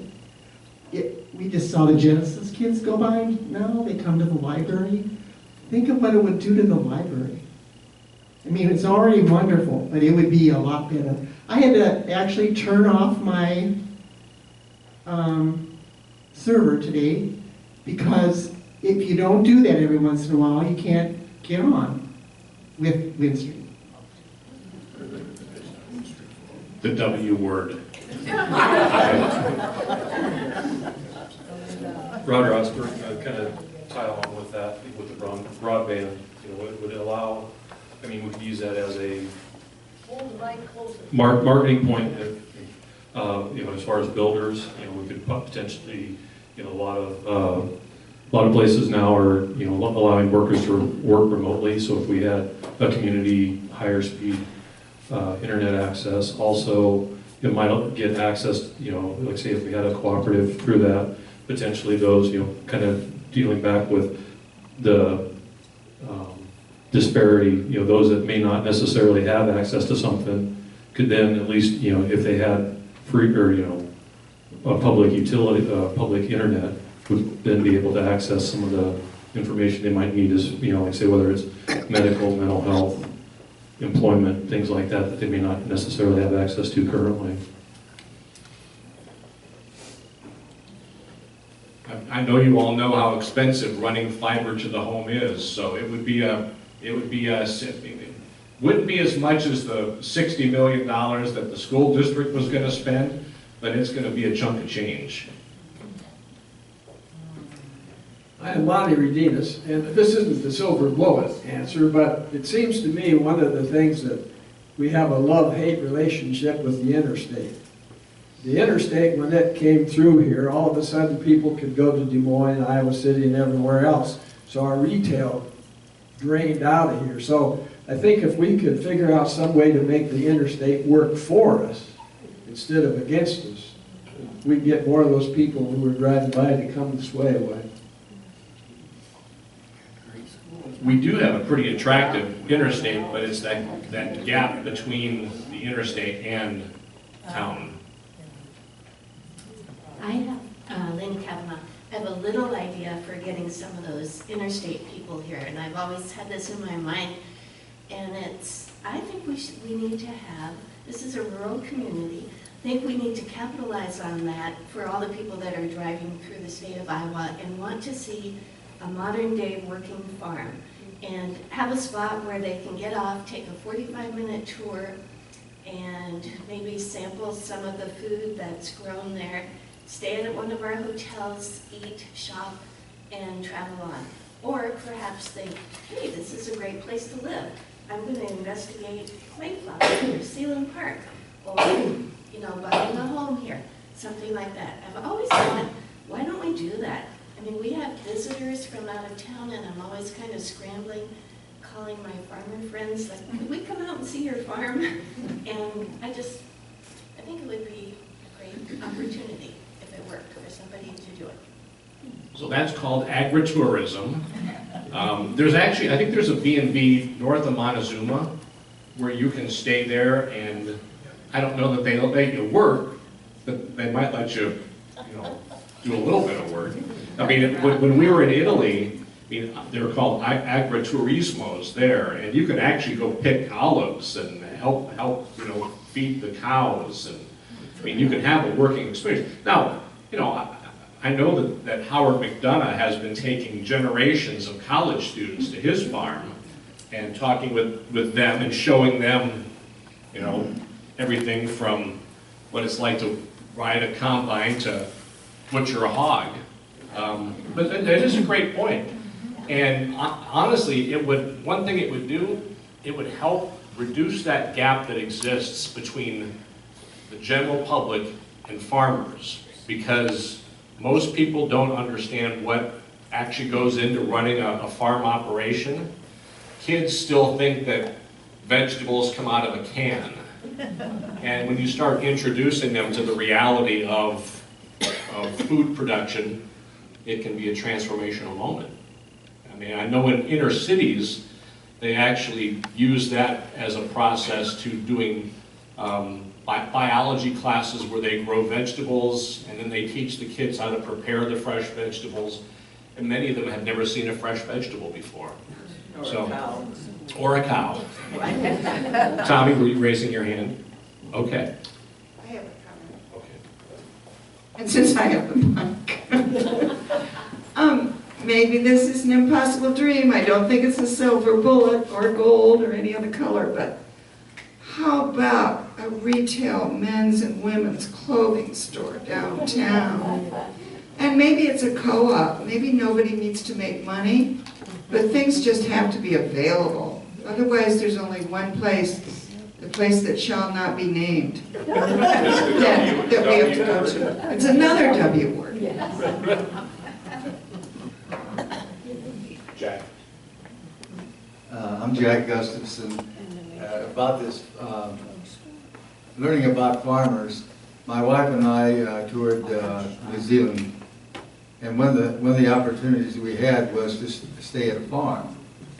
We just saw the Genesis kids go by. Now they come to the library. Think of what it would do to the library. I mean, it's already wonderful, but it would be a lot better. I had to actually turn off my server today, because if you don't do that every once in a while, you can't get on with Windstream. The W word. Roger Osberg, kind of tie along with that, with the broadband. You know, would it allow? I mean, we could use that as a marketing point. If, you know, as far as builders, you know, we could potentially, you know, a lot of places now are, you know, allowing workers to work remotely. So if we had a community higher speed internet access, also it might get access, you know, like say if we had a cooperative through that, potentially those, you know, kind of dealing back with the disparity, you know, those that may not necessarily have access to something could then at least, you know, if they had free, or, you know, a public utility, public internet, would then be able to access some of the information they might need, as, you know, like say whether it's medical, mental health, employment, things like that, that they may not necessarily have access to currently. I know you all know how expensive running fiber to the home is, so it wouldn't be as much as the $60 million that the school district was going to spend, but it's going to be a chunk of change. I am Lonnie Redenis, and this isn't the silver bullet answer, but it seems to me one of the things that we have a love-hate relationship with the interstate. The interstate, when it came through here, all of a sudden people could go to Des Moines, Iowa City, and everywhere else. So our retail drained out of here. So I think if we could figure out some way to make the interstate work for us instead of against us, we'd get more of those people who are driving by to come this way. We do have a pretty attractive interstate, but it's that gap between the interstate and town. I have, Lynn Kavanaugh, I have a little idea for getting some of those interstate people here, and I've always had this in my mind, and it's, I think we need to have, this is a rural community, I think we need to capitalize on that for all the people that are driving through the state of Iowa and want to see a modern day working farm, and have a spot where they can get off, take a 45-minute tour, and maybe sample some of the food that's grown there, stay at one of our hotels, eat, shop, and travel on. Or perhaps think, hey, this is a great place to live. I'm going to investigate Mayflower or Sealand Park, or buying a home here, something like that. I've always thought, why don't we do that? I mean, we have visitors from out of town, and I'm always kind of scrambling, calling my farmer friends, like, could we come out and see your farm? And I think it would be a great opportunity if it worked for somebody to do it. So that's called Agri Tourism. There's actually, I think there's a B&B north of Montezuma where you can stay there, and I don't know that they let you work, but they might let you, do a little bit of work. I mean, when we were in Italy, they were called Agri Turismos there, and you could actually go pick olives and help feed the cows, and you can have a working experience. Now, I know that Howard McDonough has been taking generations of college students to his farm and talking with them and showing them, everything from what it's like to ride a combine to butcher a hog. But that is a great point. And honestly, one thing it would do, it would help reduce that gap that exists between the general public and farmers, because most people don't understand what actually goes into running a farm operation. Kids still think that vegetables come out of a can. And when you start introducing them to the reality of food production, it can be a transformational moment. I know in inner cities, they actually use that as a process to doing biology classes where they grow vegetables, and then they teach the kids how to prepare the fresh vegetables, and many of them have never seen a fresh vegetable before. Or a cow. Or a cow. Tommy, were you raising your hand? Okay. I have a comment. Okay. And since I have the mic, maybe this is an impossible dream. I don't think it's a silver bullet or gold or any other color, but how about a retail men's and women's clothing store downtown? And maybe it's a co-op. Maybe nobody needs to make money, but things just have to be available. Otherwise, there's only one place, the place that shall not be named, that we have to go to. It's another W word. Jack. I'm Jack Gustafson. About this, learning about farmers, my wife and I toured New Zealand, and one of the opportunities we had was to stay at a farm.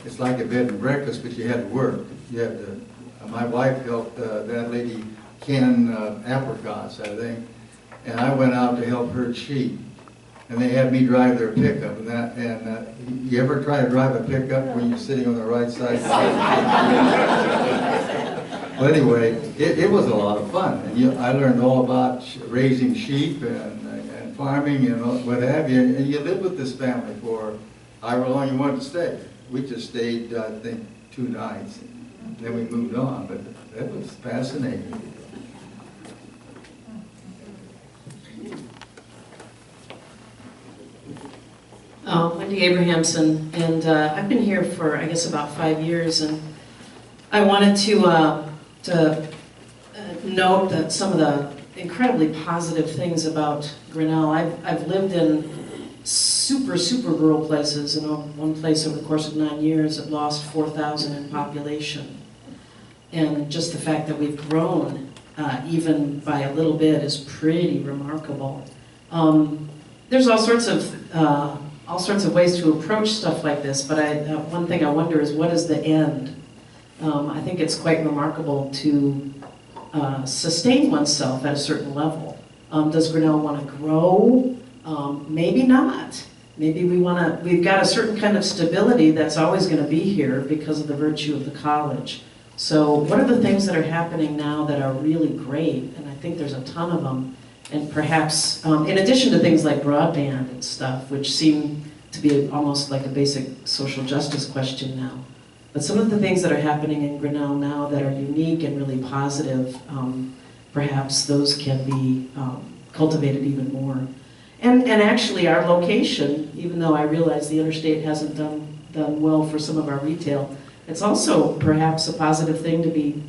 It's like a bed and breakfast, but you had to work. You had to. My wife helped that lady can apricots, I think, and I went out to help herd sheep. And they had me drive their pickup, and you ever try to drive a pickup when you're sitting on the right side? Well, anyway, it was a lot of fun, and I learned all about raising sheep and farming and what have you. And you live with this family for however long you wanted to stay. We just stayed, I think, 2 nights, and then we moved on. But that was fascinating. Wendy Abrahamson, and I've been here for, I guess, about 5 years, and I wanted to to note that some of the incredibly positive things about Grinnell. I've lived in super rural places, and one place over the course of 9 years it lost 4,000 in population. And just the fact that we've grown even by a little bit is pretty remarkable. There's all sorts of ways to approach stuff like this, but one thing I wonder is, what is the end? I think it's quite remarkable to sustain oneself at a certain level. Does Grinnell want to grow? Maybe not. Maybe we've got a certain kind of stability that's always going to be here because of the virtue of the college. So what are the things that are happening now that are really great? And I think there's a ton of them. And perhaps, in addition to things like broadband and stuff, which seem to be almost like a basic social justice question now. But some of the things that are happening in Grinnell now that are unique and really positive, perhaps those can be cultivated even more. And actually our location, even though I realize the interstate hasn't done well for some of our retail, it's also perhaps a positive thing to be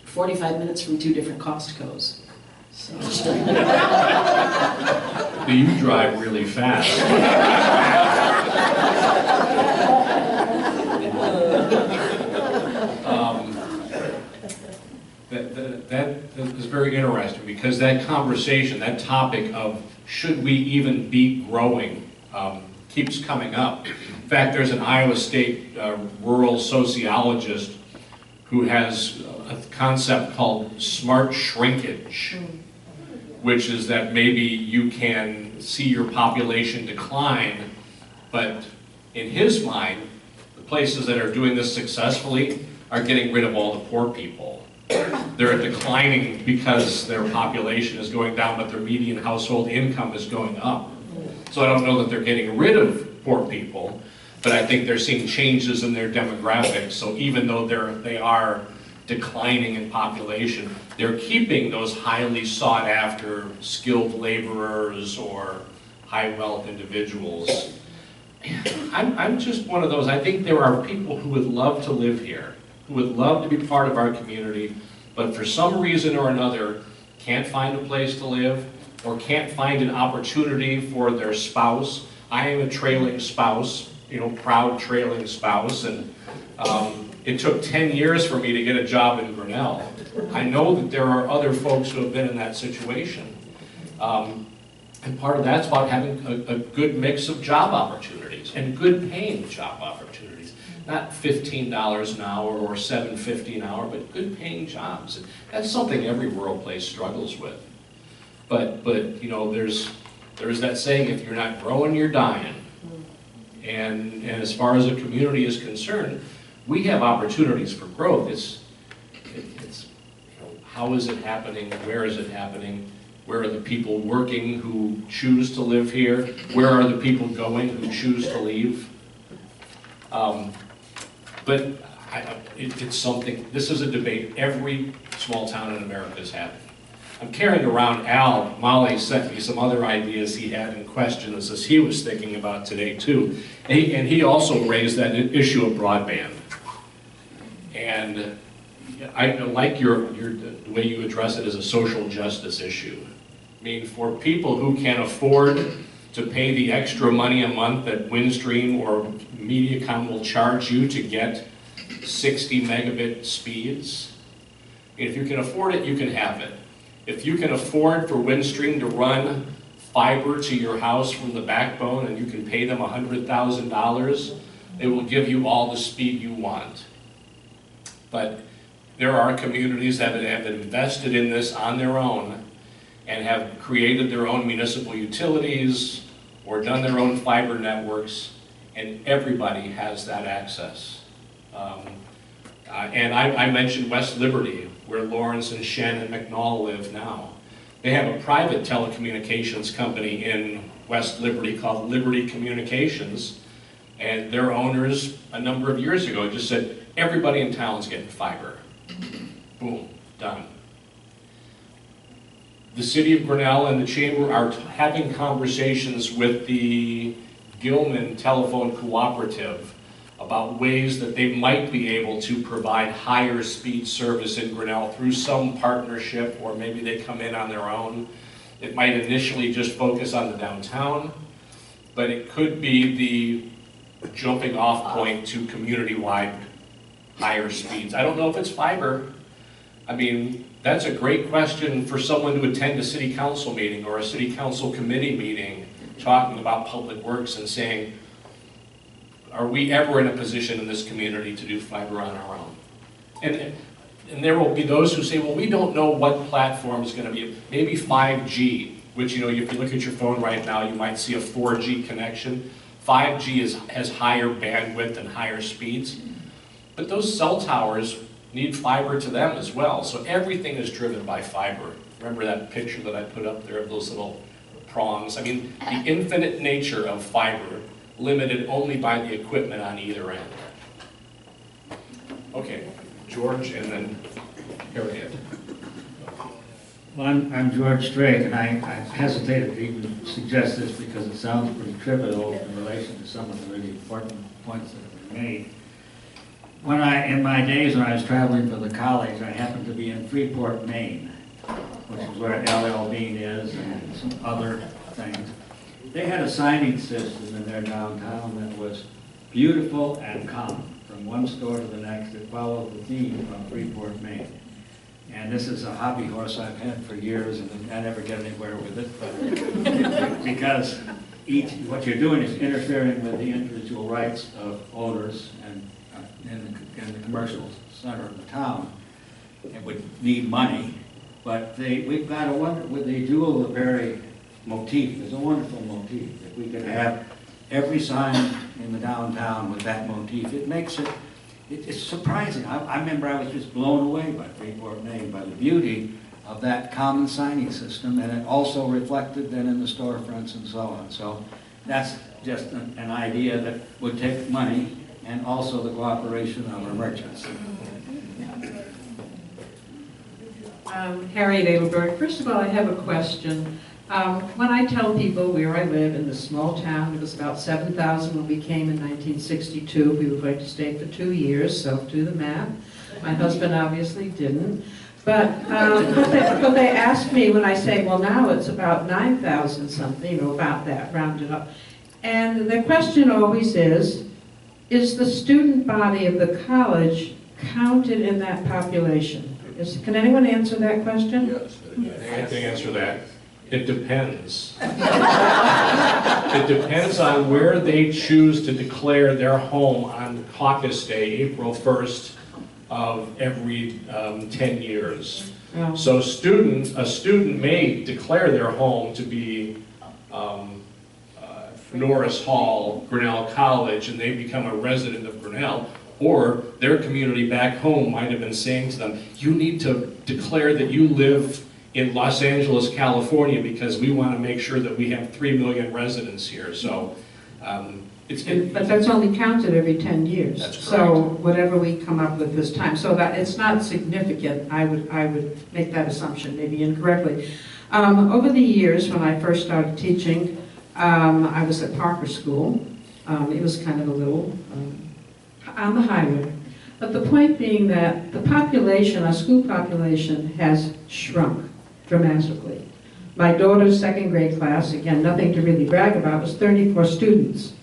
45 minutes from 2 different Costco's. So. Do you drive really fast? That is very interesting, because that conversation, that topic of should we even be growing, keeps coming up. In fact, there's an Iowa State rural sociologist who has a concept called smart shrinkage, which is that maybe you can see your population decline, but in his mind, the places that are doing this successfully are getting rid of all the poor people. They're declining because their population is going down, but their median household income is going up. So I don't know that they're getting rid of poor people, but I think they're seeing changes in their demographics. So even though they are declining in population, they're keeping those highly sought after skilled laborers or high wealth individuals. I'm just one of those. I think there are people who would love to live here, who would love to be part of our community, but for some reason or another can't find a place to live or can't find an opportunity for their spouse. I am a trailing spouse, proud trailing spouse, and it took 10 years for me to get a job in Grinnell. I know that there are other folks who have been in that situation. And part of that's about having a good mix of job opportunities and good paying job opportunities. Not $15 an hour or $7.50 an hour, but good paying jobs. And that's something every rural place struggles with. But there's that saying, if you're not growing, you're dying. And as far as a community is concerned, we have opportunities for growth. It's how is it happening? Where is it happening? Where are the people working who choose to live here? Where are the people going who choose to leave? But it's something, this is a debate every small town in America is having. I'm carrying around Molly sent me some other ideas he had and questions as he was thinking about today too. And he also raised that issue of broadband. And I like the way you address it as a social justice issue. I mean, for people who can afford to pay the extra money a month that Windstream or Mediacom will charge you to get 60 megabit speeds, if you can afford it, you can have it. If you can afford for Windstream to run fiber to your house from the backbone and you can pay them $100,000, they will give you all the speed you want. But there are communities that have invested in this on their own and have created their own municipal utilities or done their own fiber networks, and everybody has that access. And I mentioned West Liberty, where Lawrence and Shen and McNall live now. They have a private telecommunications company in West Liberty called Liberty Communications, and their owners a number of years ago just said, everybody in town's getting fiber. Boom, done. The city of Grinnell and the chamber are having conversations with the Gilman Telephone Cooperative about ways that they might be able to provide higher speed service in Grinnell through some partnership, or maybe they come in on their own. It might initially just focus on the downtown, but it could be the jumping off point to community-wide higher speeds. I don't know if it's fiber. I mean, that's a great question for someone to attend a city council meeting or a city council committee meeting talking about public works and saying, are we ever in a position in this community to do fiber on our own? And there will be those who say, well, we don't know what platform is going to be. Maybe 5G, which, you know, if you look at your phone right now, you might see a 4G connection. 5G has higher bandwidth and higher speeds. But those cell towers need fiber to them as well. So everything is driven by fiber. Remember that picture that I put up there of those little prongs? I mean, the infinite nature of fiber, limited only by the equipment on either end. Okay, George, and then Harriet. Well, I'm George Straight, and I hesitated to even suggest this because it sounds pretty trivial in relation to some of the really important points that have been made. In my days when I was traveling for the college, I happened to be in Freeport, Maine, which is where LL Bean is and some other things. They had a signage system in their downtown that was beautiful and common. From one store to the next, it followed the theme of Freeport, Maine. And this is a hobby horse I've had for years, and I never get anywhere with it, but because what you're doing is interfering with the individual rights of owners and in the commercial center of the town. It would need money, but we've got they do the very motif. It's a wonderful motif. If we could have every sign in the downtown with that motif, it makes it's surprising. I remember I was just blown away by Freeport, Maine, by the beauty of that common signing system, and it also reflected then in the storefronts and so on. So that's just an idea that would take money and also the cooperation of our merchants. Harriet Edelberg. First of all, I have a question. When I tell people where I live in this small town, it was about 7,000 when we came in 1962. We were going to stay for 2 years, so do the math. My husband obviously didn't. But they ask me when I say, well, now it's about 9,000 something, you know, about that, rounded up. And the question always is the student body of the college counted in that population? Can anyone answer that question? Yes, I can answer that. It depends. It depends on where they choose to declare their home on Caucus Day, April 1st of every 10 years. Oh. So a student may declare their home to be Norris Hall, Grinnell College, and they become a resident of Grinnell, or their community back home might have been saying to them, you need to declare that you live in Los Angeles, California, because we want to make sure that we have 3 million residents here. So but that's only counted every 10 years. That's correct. So whatever we come up with this time, so that it's not significant. I would make that assumption, maybe incorrectly. Over the years, when I first started teaching, I was at Parker School. It was kind of a little on the highway. But the point being that the population, our school population, has shrunk dramatically. My daughter's second grade class, again, nothing to really brag about, was 34 students.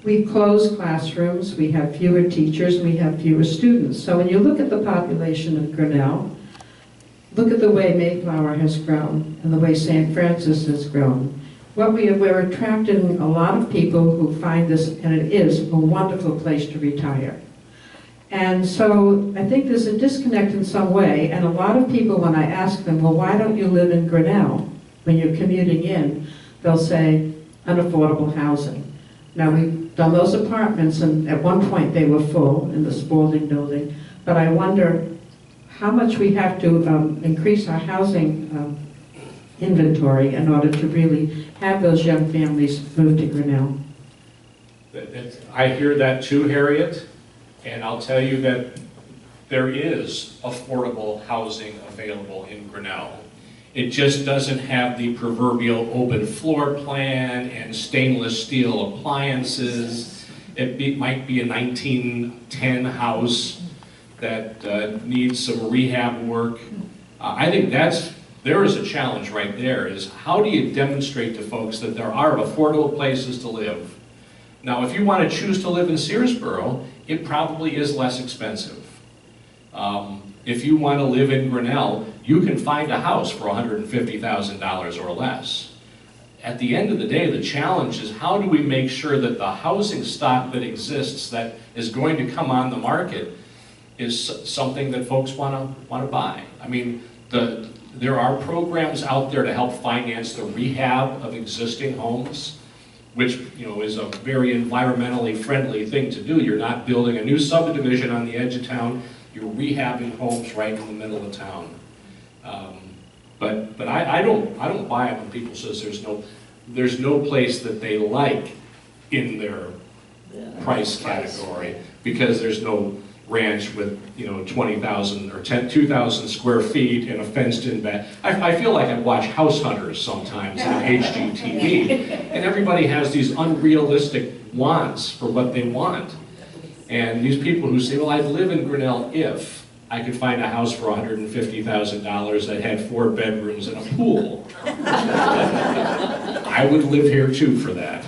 We've closed classrooms, we have fewer teachers, we have fewer students. So when you look at the population of Grinnell, look at the way Mayflower has grown and the way St. Francis has grown. We're attracting a lot of people who find this, and it is a wonderful place to retire. And so I think there's a disconnect in some way, and a lot of people, when I ask them, well, why don't you live in Grinnell when you're commuting in, they'll say, unaffordable housing. Now, we've done those apartments, and at one point they were full in the Spaulding building, but I wonder how much we have to increase our housing inventory in order to really have those young families move to Grinnell. I hear that too, Harriet. And I'll tell you that there is affordable housing available in Grinnell. It just doesn't have the proverbial open floor plan and stainless steel appliances might be a 1910 house that needs some rehab work. I think there is a challenge right there, is how do you demonstrate to folks that there are affordable places to live? Now, if you want to choose to live in Searsboro, it probably is less expensive. If you want to live in Grinnell, you can find a house for $150,000 or less. At the end of the day, the challenge is how do we make sure that the housing stock that exists that is going to come on the market is something that folks want to buy. I mean, there are programs out there to help finance the rehab of existing homes, which is a very environmentally friendly thing to do. You're not building a new subdivision on the edge of town. You're rehabbing homes right in the middle of town. But I don't buy it when people says there's no place that they like in their price category because there's no ranch with 20,000 or 2,000 square feet and a fenced-in back. I feel like I watch House Hunters sometimes on HGTV, and everybody has these unrealistic wants for what they want. And these people who say, well, I'd live in Grinnell if I could find a house for $150,000 that had 4 bedrooms and a pool. I would live here too for that.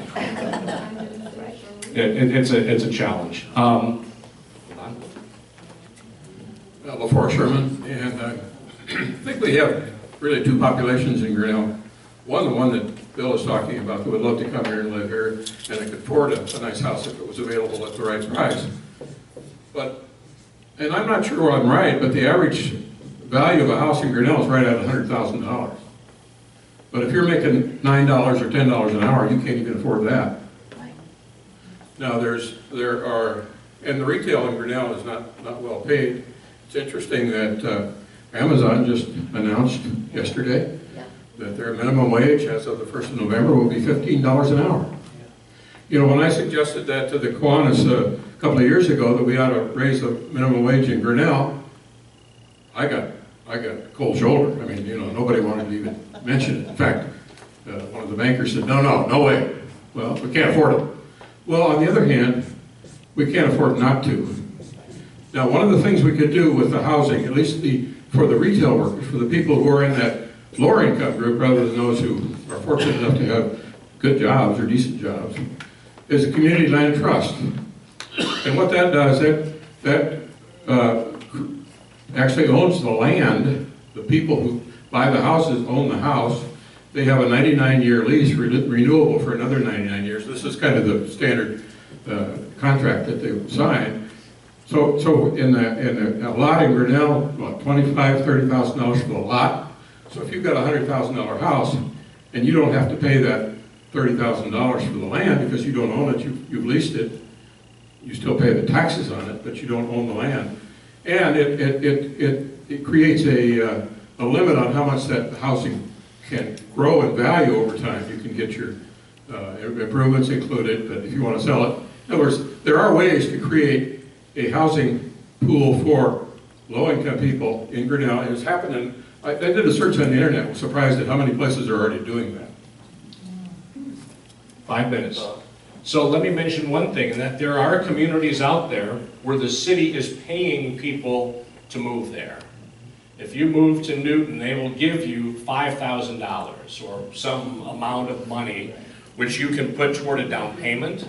It's a challenge. Before Sherman, and I think we have really 2 populations in Grinnell. One, the one that Bill is talking about, that would love to come here and live here, and they could afford a nice house if it was available at the right price. And I'm not sure I'm right, but the average value of a house in Grinnell is right at $100,000. But if you're making $9 or $10 an hour, you can't even afford that. Now and the retail in Grinnell is not well paid. It's interesting that Amazon just announced yesterday that their minimum wage as of the 1st of November will be $15 an hour. When I suggested that to the Kiwanis a couple of years ago, that we ought to raise the minimum wage in Grinnell, I got cold shoulder. I mean, nobody wanted to even mention it. In fact, one of the bankers said, no way. Well, we can't afford it. Well, on the other hand, we can't afford not to. Now, one of the things we could do with the housing, at least for the retail workers, for the people who are in that lower income group rather than those who are fortunate enough to have good jobs or decent jobs, is a community land trust. And what that does, that actually owns the land. The people who buy the houses own the house. They have a 99-year lease renewable for another 99 years. This is kind of the standard contract that they sign. So in a lot in Grinnell, about $25,000, $30,000 for the lot. So if you've got a $100,000 house and you don't have to pay that $30,000 for the land because you don't own it, you've leased it, you still pay the taxes on it, but you don't own the land. And it creates a limit on how much that housing can grow in value over time. You can get your improvements included, but if you want to sell it, in other words, there are ways to create a housing pool for low-income people in Grinnell. And it's happening. I did a search on the internet. I was surprised at how many places are already doing that. 5 minutes. So let me mention one thing, and that there are communities out there where the city is paying people to move there. If you move to Newton, they will give you $5,000 or some amount of money, which you can put toward a down payment,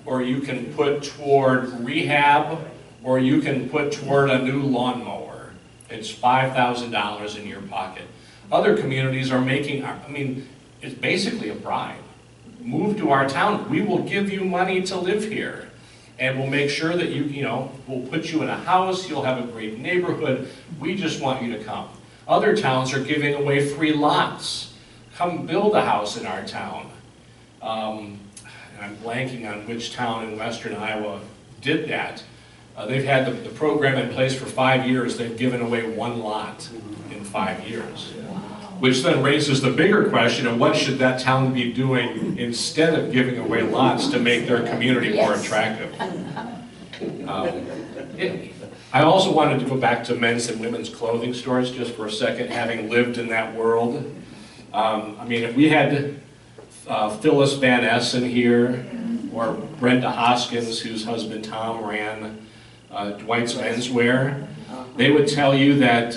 or you can put toward rehab, or you can put toward a new lawnmower. It's $5,000 in your pocket. Other communities are making, it's basically a bribe. Move to our town, we will give you money to live here. And we'll make sure that we'll put you in a house, you'll have a great neighborhood, we just want you to come. Other towns are giving away free lots. Come build a house in our town. I'm blanking on which town in western Iowa did that. They've had the program in place for 5 years. They've given away 1 lot in 5 years. Which then raises the bigger question of what should that town be doing instead of giving away lots to make their community more attractive. I also wanted to go back to men's and women's clothing stores just for a second, having lived in that world. If we had Phyllis Van Essen here, or Brenda Hoskins, whose husband Tom ran Dwight's Menswear, they would tell you that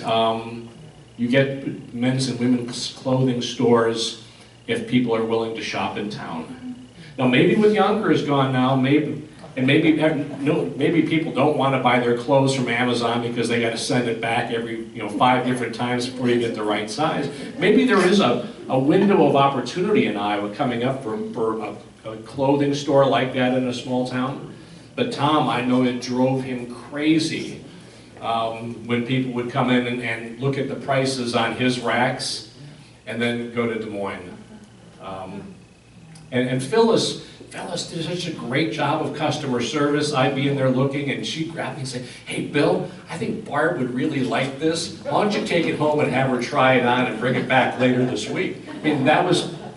you get men's and women's clothing stores if people are willing to shop in town. Now maybe with Younger is gone now, maybe people don't want to buy their clothes from Amazon because they got to send it back every 5 different times before you get the right size. Maybe there is a window of opportunity in Iowa coming up for a clothing store like that in a small town. But Tom, I know it drove him crazy when people would come in and look at the prices on his racks and then go to Des Moines. And Phyllis did such a great job of customer service. I'd be in there looking, and she'd grab me and say, "Hey, Bill, I think Barb would really like this. Why don't you take it home and have her try it on and bring it back later this week?" I mean,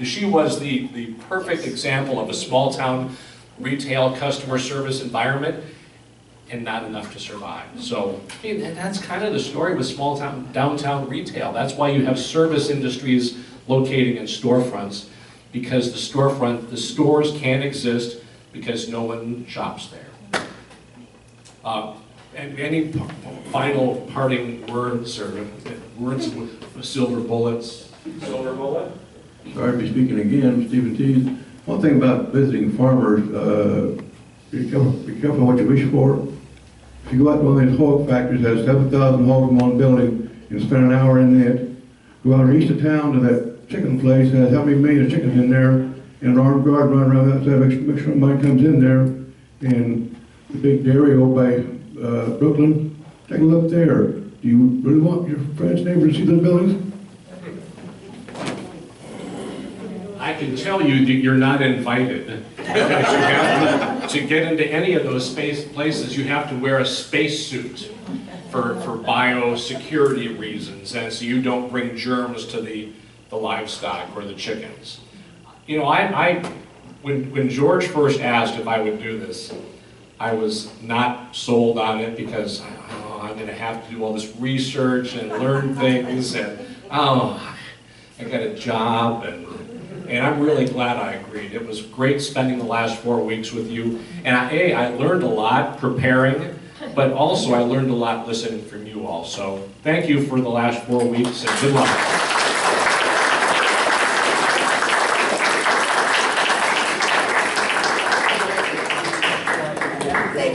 she was the perfect example of a small town retail customer service environment, and not enough to survive. So, and that's kind of the story with small town, downtown retail. That's why you have service industries locating in storefronts, because the stores can't exist because no one shops there. And any final parting words or words with silver bullets? Silver bullet? Sorry to be speaking again, Stephen Tees. One thing about visiting farmers, be careful what you wish for. If you go out to one of these hog factories that has 7,000 hogs in one building and spend an hour in it, go out east of town to that chicken place that has how many million chickens in there, and an armed guard run around outside, make sure nobody comes in there. And the big dairy over by Brooklyn, take a look there. Do you really want your friends, neighbors to see those buildings? I can tell you that you're not invited. To get into any of those places, you have to wear a spacesuit for biosecurity reasons, and so you don't bring germs to the livestock or the chickens. You know, when George first asked if I would do this, I was not sold on it because I'm going to have to do all this research and learn things, and I got a job, and I'm really glad I agreed. It was great spending the last 4 weeks with you, and I learned a lot preparing, but also I learned a lot listening from you all. So thank you for the last 4 weeks, and good luck.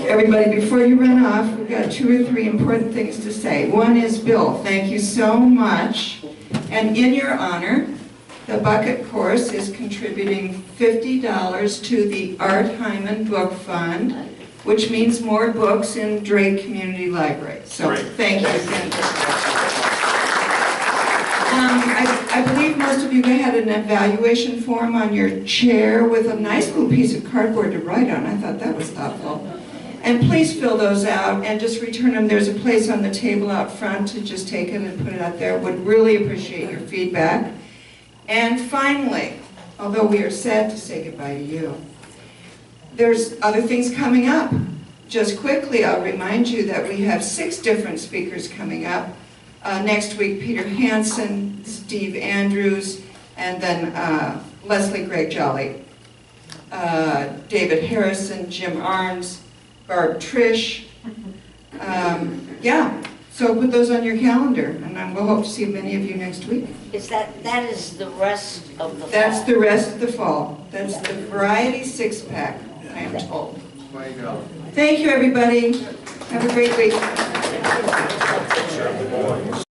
Everybody, before you run off, we've got 2 or 3 important things to say. One is, Bill, thank you so much. And in your honor, the Bucket Course is contributing $50 to the Art Hyman Book Fund, which means more books in Drake Community Library. So thank you again. I believe most of you had an evaluation form on your chair with a nice little piece of cardboard to write on. I thought that was thoughtful. And please fill those out and just return them. There's a place on the table out front to just take it and put it out there. Would really appreciate your feedback. And finally, although we are sad to say goodbye to you, there's other things coming up. Just quickly, I'll remind you that we have 6 different speakers coming up. Next week, Peter Hansen, Steve Andrews, and then Leslie Gregg Jolly, David Harrison, Jim Arns, Barb Trish. Yeah, so put those on your calendar, and we'll hope to see many of you next week. That is the rest of the fall? That's the rest of the fall. That's the Variety 6-pack, I am told. Thank you, everybody. Have a great week.